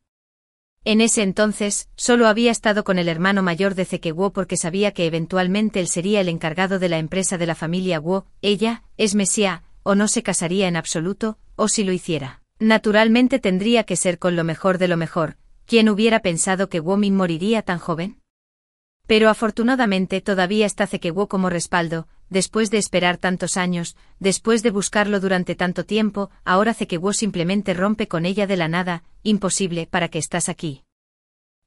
En ese entonces, solo había estado con el hermano mayor de Tae-kyewo porque sabía que eventualmente él sería el encargado de la empresa de la familia Wo. Ella, Esmesia, o no se casaría en absoluto, o si lo hiciera, naturalmente tendría que ser con lo mejor de lo mejor. ¿Quién hubiera pensado que Wo-min moriría tan joven? Pero afortunadamente todavía está Tae-kyewo como respaldo. Después de esperar tantos años, después de buscarlo durante tanto tiempo, ahora Tae-kyewo simplemente rompe con ella de la nada. Imposible, ¿para qué estás aquí?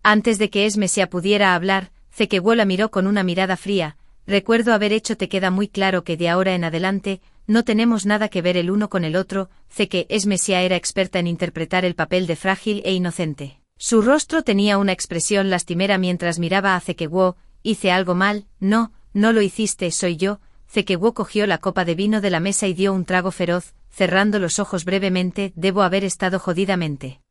Antes de que Esmesia pudiera hablar, Tae-kyewo la miró con una mirada fría. Recuerdo haber hecho te queda muy claro que de ahora en adelante, no tenemos nada que ver el uno con el otro. Esmesia era experta en interpretar el papel de frágil e inocente. Su rostro tenía una expresión lastimera mientras miraba a Tae-kyewo. ¿Hice algo mal? No, no lo hiciste, soy yo. Tae-kyewo cogió la copa de vino de la mesa y dio un trago feroz, cerrando los ojos brevemente. Debo haber estado jodidamente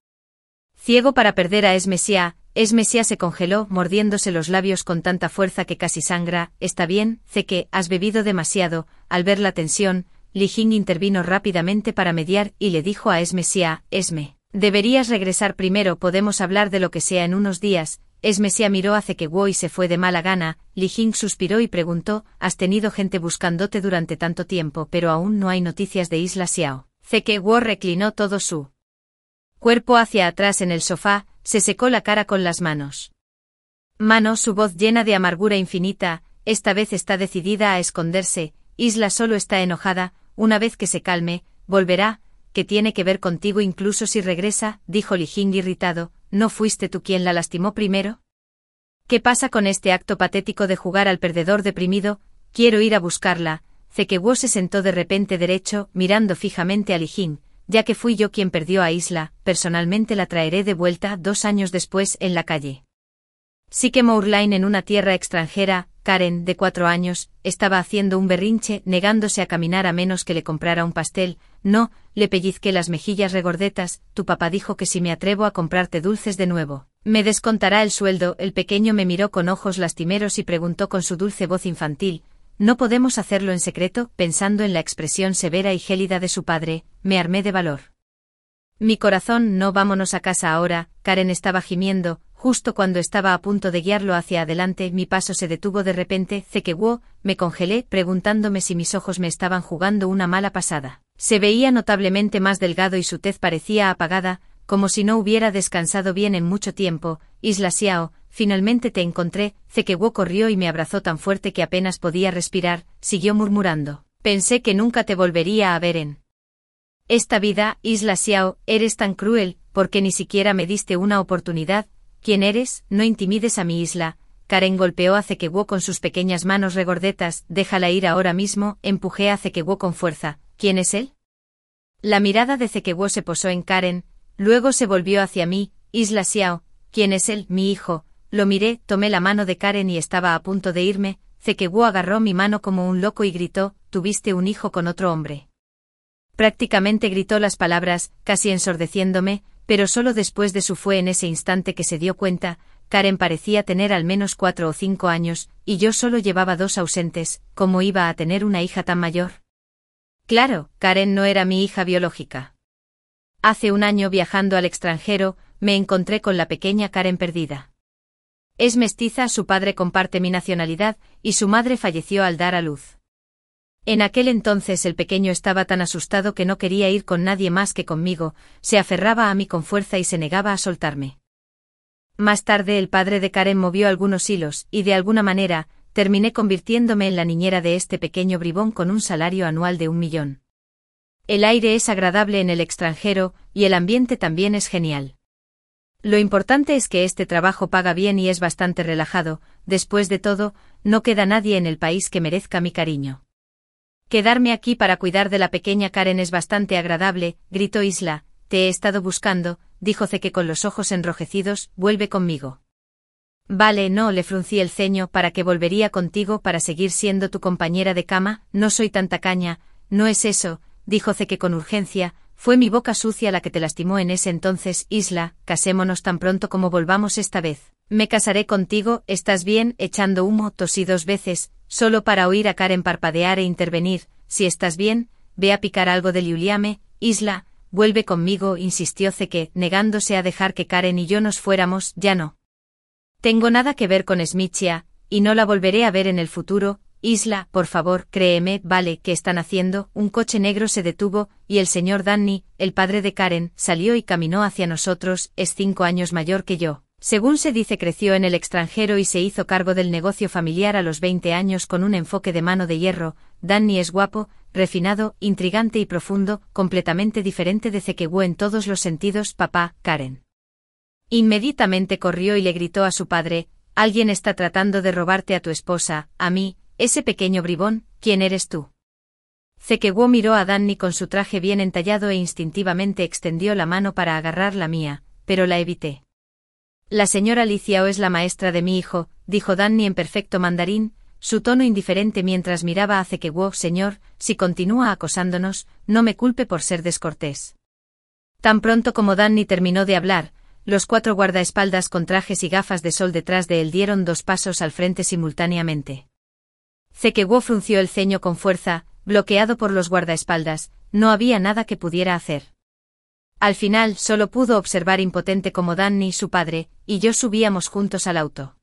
ciego para perder a Esmesia. Esmesia se congeló, mordiéndose los labios con tanta fuerza que casi sangra. Está bien, Tae-que, has bebido demasiado. Al ver la tensión, Lee-jin intervino rápidamente para mediar y le dijo a Esmesia, deberías regresar primero, podemos hablar de lo que sea en unos días. Esmesia miró a Tae-kyewo y se fue de mala gana. Lee-jin suspiró y preguntó, has tenido gente buscándote durante tanto tiempo, pero aún no hay noticias de Isla Xiao. Tae-kyewo reclinó todo su cuerpo hacia atrás en el sofá, se secó la cara con las manos. Su voz llena de amargura infinita, esta vez está decidida a esconderse. Isla solo está enojada, una vez que se calme, volverá. ¿Qué tiene que ver contigo incluso si regresa?, dijo Lee-jin irritado. ¿No fuiste tú quien la lastimó primero? ¿Qué pasa con este acto patético de jugar al perdedor deprimido? Quiero ir a buscarla. Tae-kyewo se sentó de repente derecho, mirando fijamente a Lee-jin. Ya que fui yo quien perdió a Isla, personalmente la traeré de vuelta 2 años después en la calle. Sycamore Lane en una tierra extranjera. Karen, de 4 años, estaba haciendo un berrinche, negándose a caminar a menos que le comprara un pastel. No, le pellizqué las mejillas regordetas. Tu papá dijo que si me atrevo a comprarte dulces de nuevo, me descontará el sueldo. El pequeño me miró con ojos lastimeros y preguntó con su dulce voz infantil, ¿no podemos hacerlo en secreto? Pensando en la expresión severa y gélida de su padre, me armé de valor. Mi corazón, no, vámonos a casa ahora. Karen estaba gimiendo. Justo cuando estaba a punto de guiarlo hacia adelante, mi paso se detuvo de repente. Tae-kyewo, me congelé, preguntándome si mis ojos me estaban jugando una mala pasada. Se veía notablemente más delgado y su tez parecía apagada, como si no hubiera descansado bien en mucho tiempo. Isla Xiao, finalmente te encontré. Tae-kyewo corrió y me abrazó tan fuerte que apenas podía respirar. Siguió murmurando, pensé que nunca te volvería a ver en esta vida. Isla Xiao, eres tan cruel, porque ni siquiera me diste una oportunidad. ¿Quién eres? No intimides a mi Isla. Karen golpeó a Tae-kyewo con sus pequeñas manos regordetas. Déjala ir ahora mismo. Empujé a Tae-kyewo con fuerza. ¿Quién es él? La mirada de Tae-kyewo se posó en Karen, luego se volvió hacia mí. Isla Xiao, ¿quién es él? Mi hijo. Lo miré, tomé la mano de Karen y estaba a punto de irme. Tae-kyewo agarró mi mano como un loco y gritó, tuviste un hijo con otro hombre. Prácticamente gritó las palabras, casi ensordeciéndome, pero solo después de su fue en ese instante que se dio cuenta. Karen parecía tener al menos 4 o 5 años, y yo solo llevaba 2 ausentes. ¿Cómo iba a tener una hija tan mayor? Claro, Karen no era mi hija biológica. Hace un año viajando al extranjero, me encontré con la pequeña Karen perdida. Es mestiza, su padre comparte mi nacionalidad, y su madre falleció al dar a luz. En aquel entonces el pequeño estaba tan asustado que no quería ir con nadie más que conmigo, se aferraba a mí con fuerza y se negaba a soltarme. Más tarde el padre de Karen movió algunos hilos, y de alguna manera, terminé convirtiéndome en la niñera de este pequeño bribón con un salario anual de 1 millón. El aire es agradable en el extranjero, y el ambiente también es genial. Lo importante es que este trabajo paga bien y es bastante relajado, después de todo, no queda nadie en el país que merezca mi cariño. Quedarme aquí para cuidar de la pequeña Karen es bastante agradable, gritó Isla, te he estado buscando, dijo Zeke con los ojos enrojecidos, vuelve conmigo. Vale, no, le fruncí el ceño, ¿para qué volvería contigo para seguir siendo tu compañera de cama? No soy tan tacaña, no es eso, dijo Zeke con urgencia, fue mi boca sucia la que te lastimó en ese entonces, Isla, casémonos tan pronto como volvamos esta vez. Me casaré contigo, ¿estás bien? Echando humo, tosí 2 veces, solo para oír a Karen parpadear e intervenir, si estás bien, ve a picar algo de liuliame, Isla, vuelve conmigo, insistió Zeke, negándose a dejar que Karen y yo nos fuéramos, ya no. Tengo nada que ver con Smitchia, y no la volveré a ver en el futuro, Isla, por favor, créeme, vale, ¿qué están haciendo? Un coche negro se detuvo, y el señor Danny, el padre de Karen, salió y caminó hacia nosotros, es 5 años mayor que yo. Según se dice creció en el extranjero y se hizo cargo del negocio familiar a los 20 años con un enfoque de mano de hierro. Danny es guapo, refinado, intrigante y profundo, completamente diferente de Zekewu en todos los sentidos, papá, Karen. Inmediatamente corrió y le gritó a su padre, alguien está tratando de robarte a tu esposa, a mí, ese pequeño bribón, ¿quién eres tú? Zekewu miró a Danny con su traje bien entallado e instintivamente extendió la mano para agarrar la mía, pero la evité. La señora Liziao es la maestra de mi hijo, dijo Danny en perfecto mandarín, su tono indiferente mientras miraba a Zekewu, señor, si continúa acosándonos, no me culpe por ser descortés. Tan pronto como Danny terminó de hablar, los 4 guardaespaldas con trajes y gafas de sol detrás de él dieron 2 pasos al frente simultáneamente. Zekewu frunció el ceño con fuerza, bloqueado por los guardaespaldas, no había nada que pudiera hacer. Al final solo pudo observar impotente como Danny, su padre, y yo subíamos juntos al auto.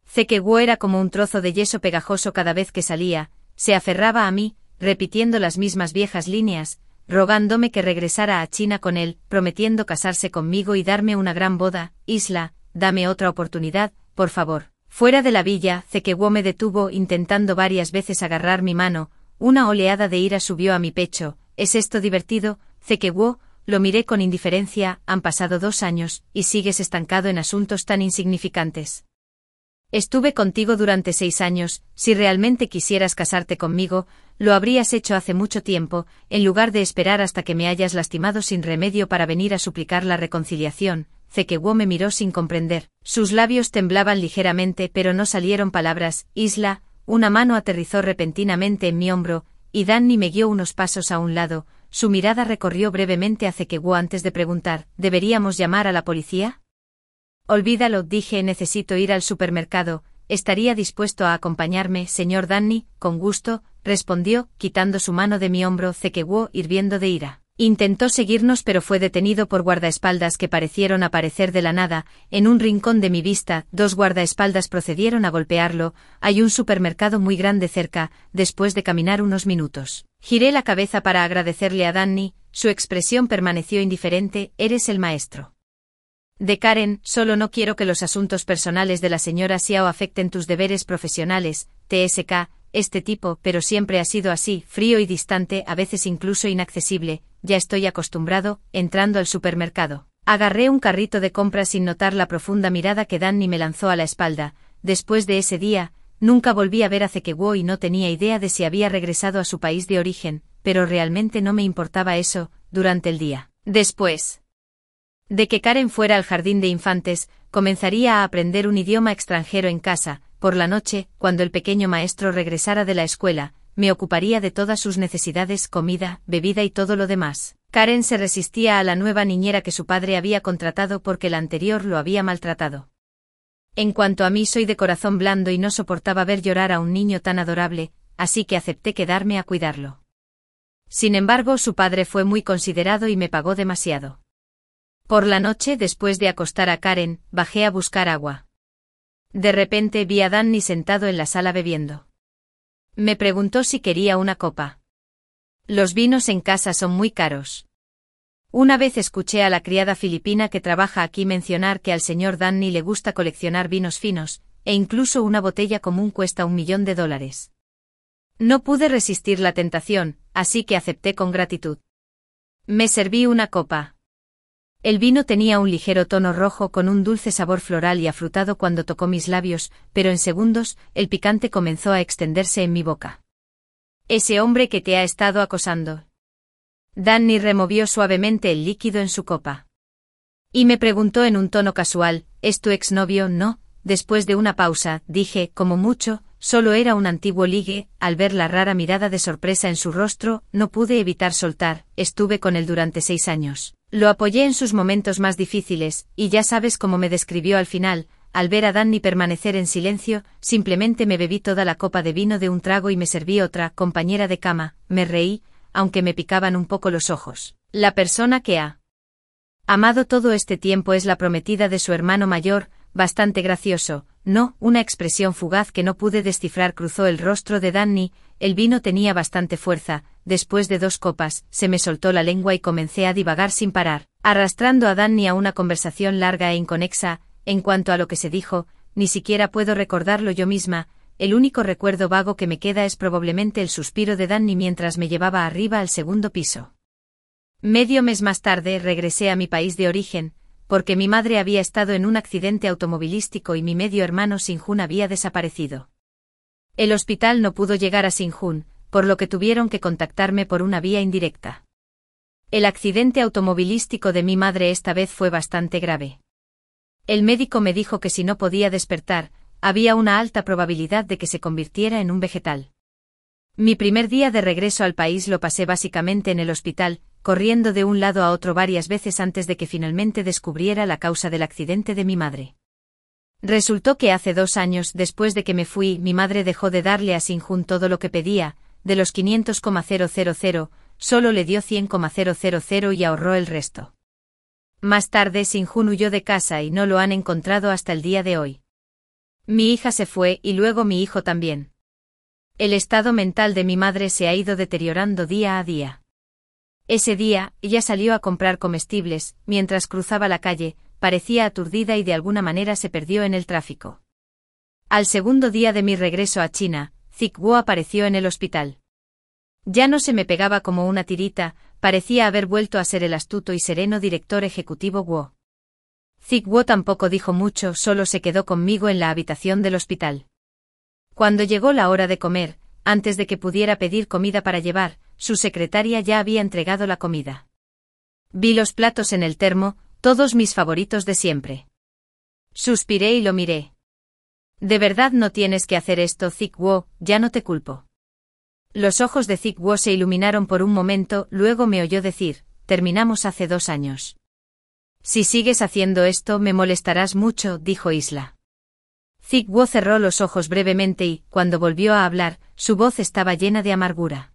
Zekewu era como un trozo de yeso pegajoso cada vez que salía, se aferraba a mí, repitiendo las mismas viejas líneas, rogándome que regresara a China con él, prometiendo casarse conmigo y darme una gran boda. Isla, dame otra oportunidad, por favor. Fuera de la villa, Zekewu me detuvo intentando varias veces agarrar mi mano, una oleada de ira subió a mi pecho. ¿Es esto divertido, Zekewu? Lo miré con indiferencia, han pasado 2 años, y sigues estancado en asuntos tan insignificantes. Estuve contigo durante 6 años, si realmente quisieras casarte conmigo, lo habrías hecho hace mucho tiempo, en lugar de esperar hasta que me hayas lastimado sin remedio para venir a suplicar la reconciliación. Zekewu me miró sin comprender, sus labios temblaban ligeramente pero no salieron palabras. Isla, una mano aterrizó repentinamente en mi hombro, y Danny me guió unos pasos a un lado. Su mirada recorrió brevemente a Zekewu antes de preguntar, ¿deberíamos llamar a la policía? Olvídalo, dije, necesito ir al supermercado, ¿estaría dispuesto a acompañarme, señor Danny? Con gusto, respondió, quitando su mano de mi hombro. Zekewu, hirviendo de ira, intentó seguirnos pero fue detenido por guardaespaldas que parecieron aparecer de la nada, en un rincón de mi vista. 2 guardaespaldas procedieron a golpearlo. Hay un supermercado muy grande cerca. Después de caminar unos minutos, giré la cabeza para agradecerle a Danny, su expresión permaneció indiferente. ¿Eres el maestro de Karen? Solo no quiero que los asuntos personales de la señora Xiao afecten tus deberes profesionales, TSK, este tipo, pero siempre ha sido así, frío y distante, a veces incluso inaccesible, ya estoy acostumbrado. Entrando al supermercado, agarré un carrito de compras sin notar la profunda mirada que Danny me lanzó a la espalda. Después de ese día, nunca volví a ver a Zekewu y no tenía idea de si había regresado a su país de origen, pero realmente no me importaba eso. Durante el día después de que Karen fuera al jardín de infantes, comenzaría a aprender un idioma extranjero en casa. Por la noche, cuando el pequeño maestro regresara de la escuela, me ocuparía de todas sus necesidades, comida, bebida y todo lo demás. Karen se resistía a la nueva niñera que su padre había contratado porque la anterior lo había maltratado. En cuanto a mí, soy de corazón blando y no soportaba ver llorar a un niño tan adorable, así que acepté quedarme a cuidarlo. Sin embargo, su padre fue muy considerado y me pagó demasiado. Por la noche, después de acostar a Karen, bajé a buscar agua. De repente vi a Danny sentado en la sala bebiendo. Me preguntó si quería una copa. Los vinos en casa son muy caros. Una vez escuché a la criada filipina que trabaja aquí mencionar que al señor Danny le gusta coleccionar vinos finos, e incluso una botella común cuesta $1.000.000. No pude resistir la tentación, así que acepté con gratitud. Me serví una copa. El vino tenía un ligero tono rojo con un dulce sabor floral y afrutado cuando tocó mis labios, pero en segundos, el picante comenzó a extenderse en mi boca. Ese hombre que te ha estado acosando. Danny removió suavemente el líquido en su copa. Y me preguntó en un tono casual, ¿es tu exnovio? No. Después de una pausa, dije, como mucho, solo era un antiguo ligue. Al ver la rara mirada de sorpresa en su rostro, no pude evitar soltar, estuve con él durante 6 años. Lo apoyé en sus momentos más difíciles, y ya sabes cómo me describió al final. Al ver a Danny permanecer en silencio, simplemente me bebí toda la copa de vino de un trago y me serví otra, compañera de cama. Me reí, aunque me picaban un poco los ojos. La persona que ha amado todo este tiempo es la prometida de su hermano mayor. Bastante gracioso, ¿no? Una expresión fugaz que no pude descifrar cruzó el rostro de Danny. El vino tenía bastante fuerza. Después de 2 copas, se me soltó la lengua y comencé a divagar sin parar, arrastrando a Danny a una conversación larga e inconexa. En cuanto a lo que se dijo, ni siquiera puedo recordarlo yo misma. El único recuerdo vago que me queda es probablemente el suspiro de Danny mientras me llevaba arriba al 2.º piso. Medio mes más tarde regresé a mi país de origen, porque mi madre había estado en un accidente automovilístico y mi medio hermano Sinjun había desaparecido. El hospital no pudo llegar a Sinjun, por lo que tuvieron que contactarme por una vía indirecta. El accidente automovilístico de mi madre esta vez fue bastante grave. El médico me dijo que si no podía despertar, había una alta probabilidad de que se convirtiera en un vegetal. Mi primer día de regreso al país lo pasé básicamente en el hospital, corriendo de un lado a otro varias veces antes de que finalmente descubriera la causa del accidente de mi madre. Resultó que hace 2 años después de que me fui, mi madre dejó de darle a Sinjun todo lo que pedía. De los 500,000, solo le dio 100,000 y ahorró el resto. Más tarde Sinjun huyó de casa y no lo han encontrado hasta el día de hoy. Mi hija se fue y luego mi hijo también. El estado mental de mi madre se ha ido deteriorando día a día. Ese día, ella salió a comprar comestibles. Mientras cruzaba la calle, parecía aturdida y de alguna manera se perdió en el tráfico. Al 2.º día de mi regreso a China, Zhigguo apareció en el hospital. Ya no se me pegaba como una tirita, parecía haber vuelto a ser el astuto y sereno director ejecutivo Guo. Zhigguo tampoco dijo mucho, solo se quedó conmigo en la habitación del hospital. Cuando llegó la hora de comer, antes de que pudiera pedir comida para llevar, su secretaria ya había entregado la comida. Vi los platos en el termo, todos mis favoritos de siempre. Suspiré y lo miré. De verdad no tienes que hacer esto, Zhigguo, ya no te culpo. Los ojos de Zhigguo se iluminaron por un momento, luego me oyó decir, terminamos hace 2 años. Si sigues haciendo esto me molestarás mucho, dijo Isla. Zhigguo cerró los ojos brevemente y, cuando volvió a hablar, su voz estaba llena de amargura.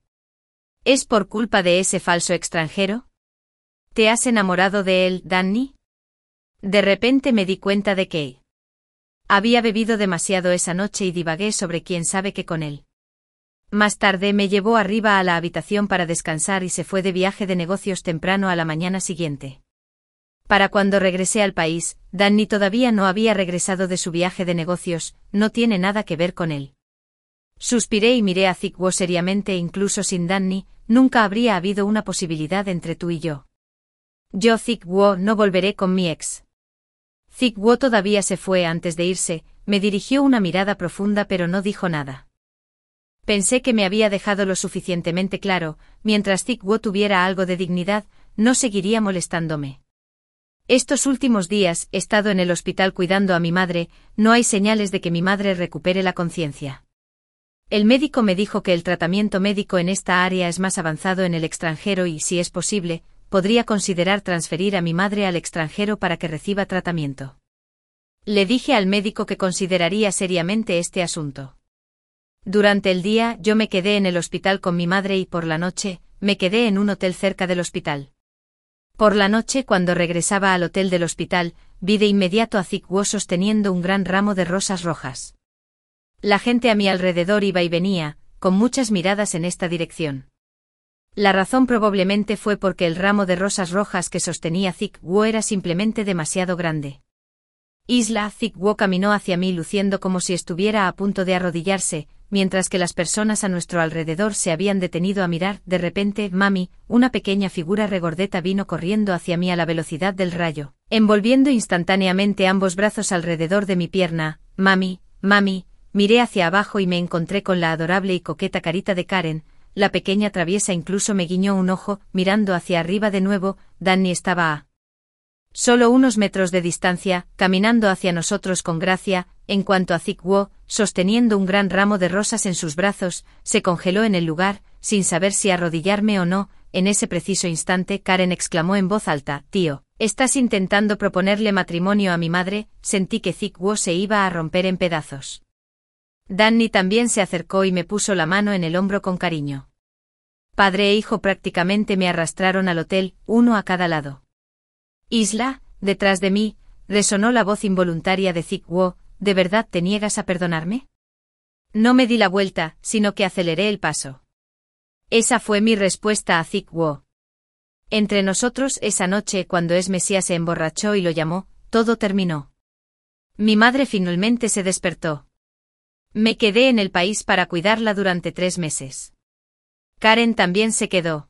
¿Es por culpa de ese falso extranjero? ¿Te has enamorado de él, Danny? De repente me di cuenta de que había bebido demasiado esa noche y divagué sobre quién sabe qué con él. Más tarde me llevó arriba a la habitación para descansar y se fue de viaje de negocios temprano a la mañana siguiente. Para cuando regresé al país, Danny todavía no había regresado de su viaje de negocios. No tiene nada que ver con él. Suspiré y miré a Zhigguo seriamente. Incluso sin Danny, nunca habría habido una posibilidad entre tú y yo. Yo, Zhigguo, no volveré con mi ex. Zhigguo todavía se fue. Antes de irse, me dirigió una mirada profunda pero no dijo nada. Pensé que me había dejado lo suficientemente claro. Mientras Zhigguo tuviera algo de dignidad, no seguiría molestándome. Estos últimos días he estado en el hospital cuidando a mi madre. No hay señales de que mi madre recupere la conciencia. El médico me dijo que el tratamiento médico en esta área es más avanzado en el extranjero y, si es posible, podría considerar transferir a mi madre al extranjero para que reciba tratamiento. Le dije al médico que consideraría seriamente este asunto. Durante el día yo me quedé en el hospital con mi madre y por la noche, me quedé en un hotel cerca del hospital. Por la noche, cuando regresaba al hotel del hospital, vi de inmediato a Zhigguo sosteniendo un gran ramo de rosas rojas. La gente a mi alrededor iba y venía, con muchas miradas en esta dirección. La razón probablemente fue porque el ramo de rosas rojas que sostenía Zick-Wo era simplemente demasiado grande. Zick-Wo caminó hacia mí luciendo como si estuviera a punto de arrodillarse, mientras que las personas a nuestro alrededor se habían detenido a mirar. De repente, Mami, una pequeña figura regordeta, vino corriendo hacia mí a la velocidad del rayo, envolviendo instantáneamente ambos brazos alrededor de mi pierna. Mami, miré hacia abajo y me encontré con la adorable y coqueta carita de Karen. La pequeña traviesa incluso me guiñó un ojo. Mirando hacia arriba de nuevo, Danny estaba a solo unos metros de distancia, caminando hacia nosotros con gracia. En cuanto a Zick-Wo, sosteniendo un gran ramo de rosas en sus brazos, se congeló en el lugar, sin saber si arrodillarme o no. En ese preciso instante, Karen exclamó en voz alta: «Tío, ¿estás intentando proponerle matrimonio a mi madre?». Sentí que Zick-Wo se iba a romper en pedazos. Danny también se acercó y me puso la mano en el hombro con cariño. Padre e hijo prácticamente me arrastraron al hotel, uno a cada lado. Detrás de mí, resonó la voz involuntaria de Zick-Wo: «¿De verdad te niegas a perdonarme?». No me di la vuelta, sino que aceleré el paso. Esa fue mi respuesta a Zick-Wo. Entre nosotros esa noche, cuando Mesías se emborrachó y lo llamó, todo terminó. Mi madre finalmente se despertó. Me quedé en el país para cuidarla durante 3 meses. Karen también se quedó.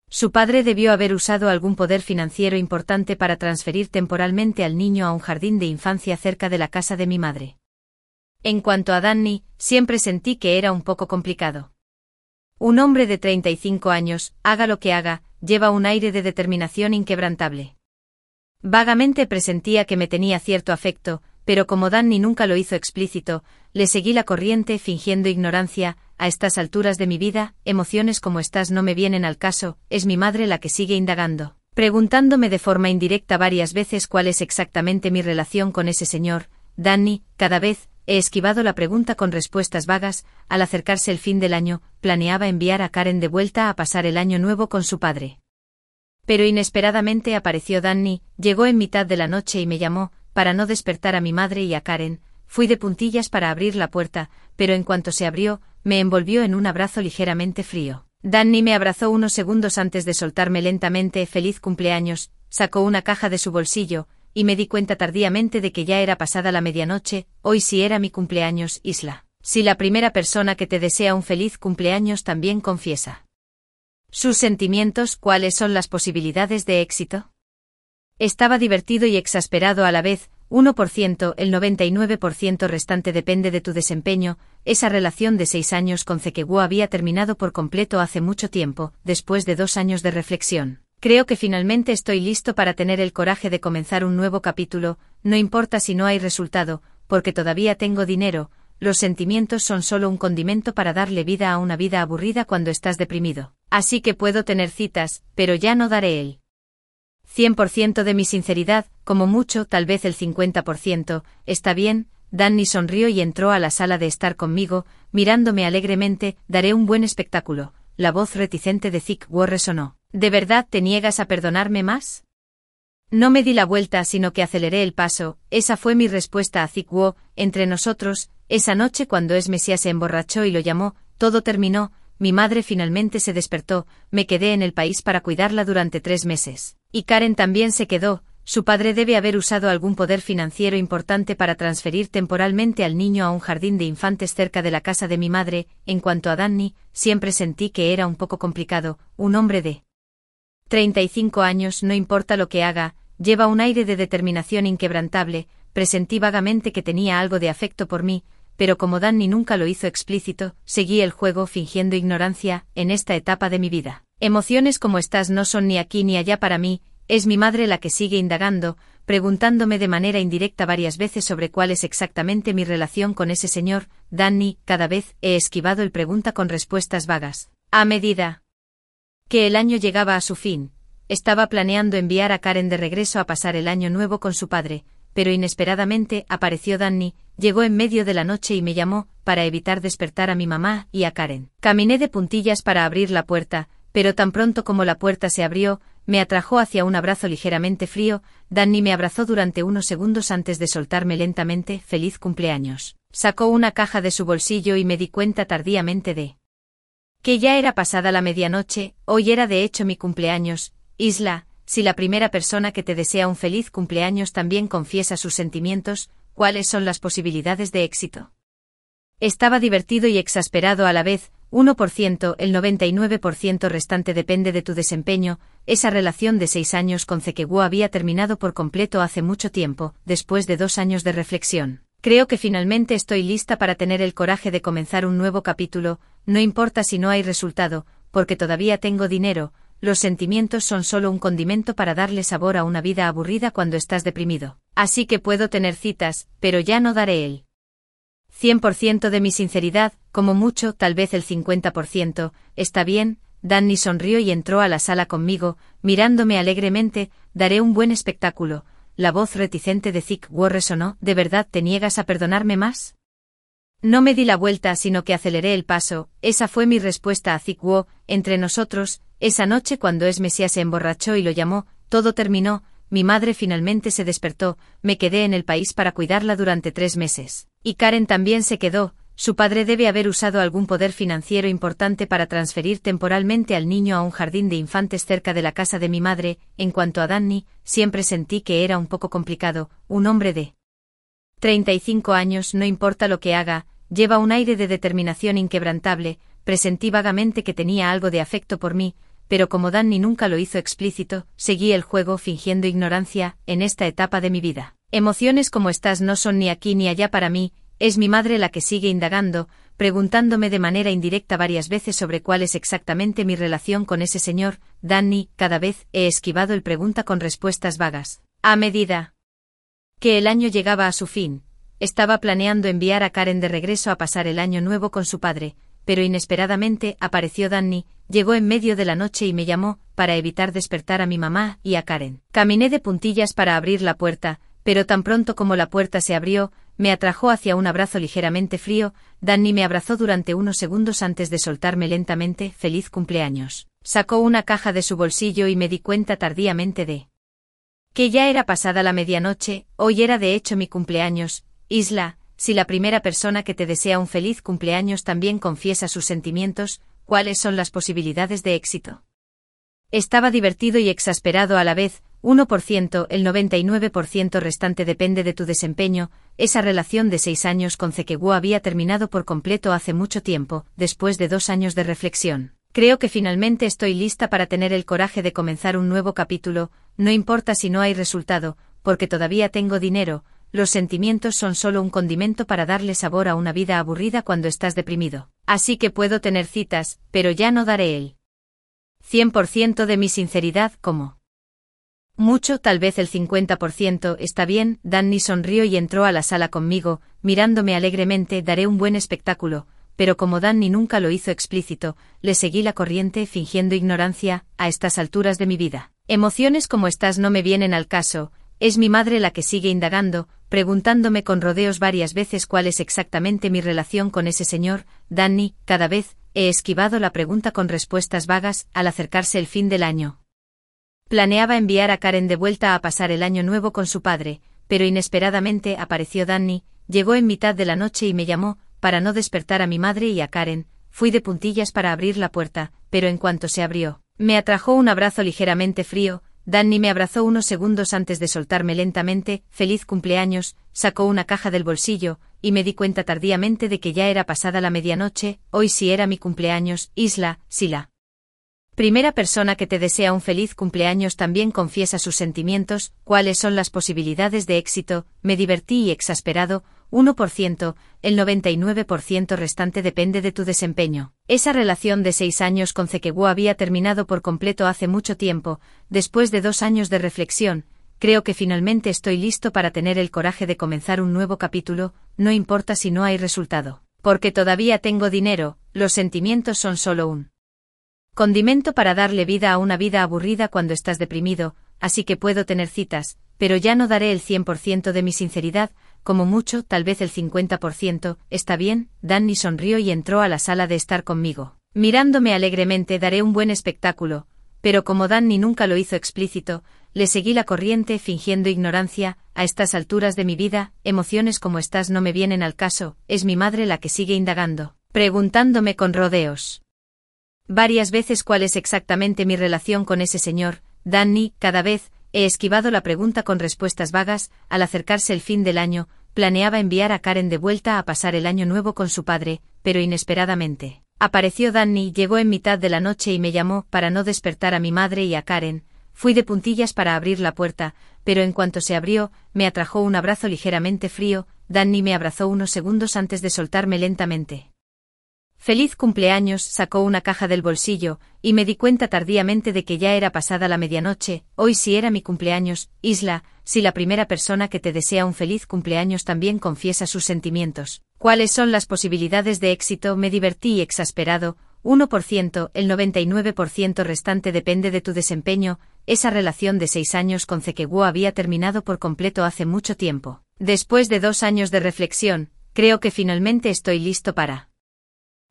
Su padre debió haber usado algún poder financiero importante para transferir temporalmente al niño a un jardín de infancia cerca de la casa de mi madre. En cuanto a Danny, siempre sentí que era un poco complicado. Un hombre de 35 años, haga lo que haga, lleva un aire de determinación inquebrantable. Vagamente presentía que me tenía cierto afecto, pero como Danny nunca lo hizo explícito, le seguí la corriente fingiendo ignorancia. A estas alturas de mi vida, emociones como estas no me vienen al caso. Es mi madre la que sigue indagando, preguntándome de forma indirecta varias veces cuál es exactamente mi relación con ese señor, Danny. Cada vez he esquivado la pregunta con respuestas vagas. Al acercarse el fin del año, planeaba enviar a Karen de vuelta a pasar el año nuevo con su padre. Pero inesperadamente apareció Danny, llegó en mitad de la noche y me llamó. Para no despertar a mi madre y a Karen, fui de puntillas para abrir la puerta, pero en cuanto se abrió, me envolvió en un abrazo ligeramente frío. Danny me abrazó unos segundos antes de soltarme lentamente: «Feliz cumpleaños». Sacó una caja de su bolsillo, y me di cuenta tardíamente de que ya era pasada la medianoche. Hoy sí era mi cumpleaños, Isla. Si la primera persona que te desea un feliz cumpleaños también confiesa sus sentimientos, ¿cuáles son las posibilidades de éxito? Estaba divertido y exasperado a la vez. 1%, el 99% restante depende de tu desempeño. Esa relación de 6 años con Zick-Wo había terminado por completo hace mucho tiempo. Después de 2 años de reflexión, creo que finalmente estoy listo para tener el coraje de comenzar un nuevo capítulo. No importa si no hay resultado, porque todavía tengo dinero. Los sentimientos son solo un condimento para darle vida a una vida aburrida cuando estás deprimido. Así que puedo tener citas, pero ya no daré el 100% de mi sinceridad, como mucho, tal vez el 50%, está bien. Danny sonrió y entró a la sala de estar conmigo, mirándome alegremente. «Daré un buen espectáculo». La voz reticente de Zick-Wo resonó. «¿De verdad te niegas a perdonarme más?». No me di la vuelta, sino que aceleré el paso. Esa fue mi respuesta a Zick-Wo. Entre nosotros, esa noche cuando Mesías se emborrachó y lo llamó, todo terminó. Mi madre finalmente se despertó, me quedé en el país para cuidarla durante 3 meses. Y Karen también se quedó. Su padre debe haber usado algún poder financiero importante para transferir temporalmente al niño a un jardín de infantes cerca de la casa de mi madre. En cuanto a Danny, siempre sentí que era un poco complicado. Un hombre de 35 años, no importa lo que haga, lleva un aire de determinación inquebrantable. Presentí vagamente que tenía algo de afecto por mí, pero como Danny nunca lo hizo explícito, seguí el juego fingiendo ignorancia. En esta etapa de mi vida, emociones como estas no son ni aquí ni allá para mí. Es mi madre la que sigue indagando, preguntándome de manera indirecta varias veces sobre cuál es exactamente mi relación con ese señor, Danny. Cada vez he esquivado el pregunta con respuestas vagas. A medida que el año llegaba a su fin, estaba planeando enviar a Karen de regreso a pasar el año nuevo con su padre, pero inesperadamente apareció Danny. Llegó en medio de la noche y me llamó, para evitar despertar a mi mamá y a Karen. Caminé de puntillas para abrir la puerta, pero tan pronto como la puerta se abrió, me atrajo hacia un abrazo ligeramente frío. Danny me abrazó durante unos segundos antes de soltarme lentamente: «Feliz cumpleaños». Sacó una caja de su bolsillo y me di cuenta tardíamente de que ya era pasada la medianoche. Hoy era de hecho mi cumpleaños. Isla, si la primera persona que te desea un feliz cumpleaños también confiesa sus sentimientos, ¿cuáles son las posibilidades de éxito? Estaba divertido y exasperado a la vez. 1%, el 99% restante depende de tu desempeño. Esa relación de 6 años con Zeke-Guo había terminado por completo hace mucho tiempo, después de 2 años de reflexión. Creo que finalmente estoy lista para tener el coraje de comenzar un nuevo capítulo, no importa si no hay resultado, porque todavía tengo dinero. Los sentimientos son solo un condimento para darle sabor a una vida aburrida cuando estás deprimido. Así que puedo tener citas, pero ya no daré el 100% de mi sinceridad, como mucho, tal vez el 50%, está bien. Danny sonrió y entró a la sala conmigo, mirándome alegremente. Daré un buen espectáculo. La voz reticente de Zeke-Guo resonó. ¿De verdad te niegas a perdonarme más? No me di la vuelta, sino que aceleré el paso. Esa fue mi respuesta a Zeke-Guo. Entre nosotros, esa noche cuando Esmesia se emborrachó y lo llamó, todo terminó. Mi madre finalmente se despertó. Me quedé en el país para cuidarla durante 3 meses. Y Karen también se quedó. Su padre debe haber usado algún poder financiero importante para transferir temporalmente al niño a un jardín de infantes cerca de la casa de mi madre. En cuanto a Danny, siempre sentí que era un poco complicado. Un hombre de 35 años, no importa lo que haga, lleva un aire de determinación inquebrantable. Presentí vagamente que tenía algo de afecto por mí, pero como Danny nunca lo hizo explícito, seguí el juego fingiendo ignorancia. En esta etapa de mi vida, emociones como estas no son ni aquí ni allá para mí. Es mi madre la que sigue indagando, preguntándome de manera indirecta varias veces sobre cuál es exactamente mi relación con ese señor. Danny, cada vez he esquivado el pregunta con respuestas vagas. A medida que el año llegaba a su fin, estaba planeando enviar a Karen de regreso a pasar el año nuevo con su padre, pero inesperadamente apareció Danny. Llegó en medio de la noche y me llamó, para evitar despertar a mi mamá y a Karen. Caminé de puntillas para abrir la puerta, pero tan pronto como la puerta se abrió, me atrajo hacia un abrazo ligeramente frío. Danny me abrazó durante unos segundos antes de soltarme lentamente. Feliz cumpleaños. Sacó una caja de su bolsillo y me di cuenta tardíamente de que ya era pasada la medianoche. Hoy era de hecho mi cumpleaños. Isla, si la primera persona que te desea un feliz cumpleaños también confiesa sus sentimientos, ¿cuáles son las posibilidades de éxito? Estaba divertido y exasperado a la vez. 1%, el 99% restante depende de tu desempeño. Esa relación de 6 años con Zeke-Guo había terminado por completo hace mucho tiempo, después de 2 años de reflexión. Creo que finalmente estoy lista para tener el coraje de comenzar un nuevo capítulo, no importa si no hay resultado, porque todavía tengo dinero. Los sentimientos son solo un condimento para darle sabor a una vida aburrida cuando estás deprimido. Así que puedo tener citas, pero ya no daré el 100% de mi sinceridad, como mucho, tal vez el 50%, está bien. Danny sonrió y entró a la sala conmigo, mirándome alegremente. Daré un buen espectáculo, pero como Danny nunca lo hizo explícito, le seguí la corriente fingiendo ignorancia. A estas alturas de mi vida, emociones como estas no me vienen al caso. Es mi madre la que sigue indagando, preguntándome con rodeos varias veces cuál es exactamente mi relación con ese señor. Danny, cada vez he esquivado la pregunta con respuestas vagas. Al acercarse el fin del año, planeaba enviar a Karen de vuelta a pasar el año nuevo con su padre, pero inesperadamente apareció Danny. Llegó en mitad de la noche y me llamó, para no despertar a mi madre y a Karen. Fui de puntillas para abrir la puerta, pero en cuanto se abrió, me atrajo un abrazo ligeramente frío. Danny me abrazó unos segundos antes de soltarme lentamente. Feliz cumpleaños. Sacó una caja del bolsillo, y me di cuenta tardíamente de que ya era pasada la medianoche. Hoy sí era mi cumpleaños. Isla, si la primera persona que te desea un feliz cumpleaños también confiesa sus sentimientos, ¿cuáles son las posibilidades de éxito? Me divertí y exasperado. 1%, el 99% restante depende de tu desempeño. Esa relación de 6 años con Zeke-Guo había terminado por completo hace mucho tiempo, después de 2 años de reflexión. Creo que finalmente estoy listo para tener el coraje de comenzar un nuevo capítulo, no importa si no hay resultado. Porque todavía tengo dinero. Los sentimientos son solo un condimento para darle vida a una vida aburrida cuando estás deprimido. Así que puedo tener citas, pero ya no daré el 100% de mi sinceridad, como mucho, tal vez el 50%, está bien. Danny sonrió y entró a la sala de estar conmigo, mirándome alegremente. Daré un buen espectáculo, pero como Danny nunca lo hizo explícito, le seguí la corriente fingiendo ignorancia. A estas alturas de mi vida, emociones como estas no me vienen al caso. Es mi madre la que sigue indagando, preguntándome con rodeos varias veces cuál es exactamente mi relación con ese señor, Danny. Cada vez he esquivado la pregunta con respuestas vagas. Al acercarse el fin del año, planeaba enviar a Karen de vuelta a pasar el año nuevo con su padre, pero inesperadamente apareció Danny. Llegó en mitad de la noche y me llamó para no despertar a mi madre y a Karen. Fui de puntillas para abrir la puerta, pero en cuanto se abrió, me atrajo un abrazo ligeramente frío. Danny me abrazó unos segundos antes de soltarme lentamente. «Feliz cumpleaños», sacó una caja del bolsillo, y me di cuenta tardíamente de que ya era pasada la medianoche. Hoy sí era mi cumpleaños, Isla. Si la primera persona que te desea un feliz cumpleaños también confiesa sus sentimientos, ¿cuáles son las posibilidades de éxito? Me divertí exasperado. 1%, el 99% restante depende de tu desempeño. Esa relación de 6 años con Zheke-Guo había terminado por completo hace mucho tiempo. Después de 2 años de reflexión, creo que finalmente estoy listo para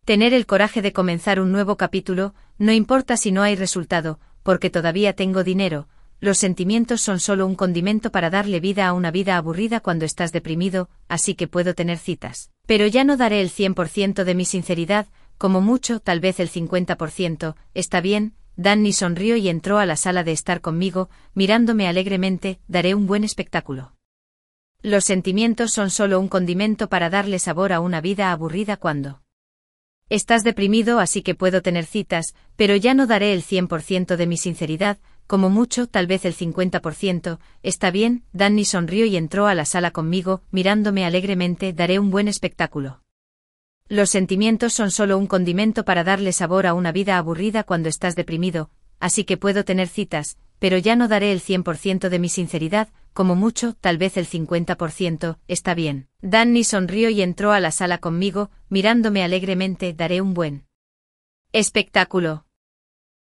tener el coraje de comenzar un nuevo capítulo. No importa si no hay resultado, porque todavía tengo dinero. Los sentimientos son solo un condimento para darle vida a una vida aburrida cuando estás deprimido, así que puedo tener citas. Pero ya no daré el 100% de mi sinceridad, como mucho, tal vez el 50%. Está bien. Danny sonrió y entró a la sala de estar conmigo, mirándome alegremente. Daré un buen espectáculo. Los sentimientos son solo un condimento para darle sabor a una vida aburrida cuando estás deprimido, así que puedo tener citas, pero ya no daré el 100% de mi sinceridad, como mucho, tal vez el 50%. Está bien. Danny sonrió y entró a la sala conmigo, mirándome alegremente. Daré un buen espectáculo. Los sentimientos son solo un condimento para darle sabor a una vida aburrida cuando estás deprimido, así que puedo tener citas, pero ya no daré el 100% de mi sinceridad, como mucho, tal vez el 50%. Está bien. Danny sonrió y entró a la sala conmigo, mirándome alegremente. Daré un buen espectáculo.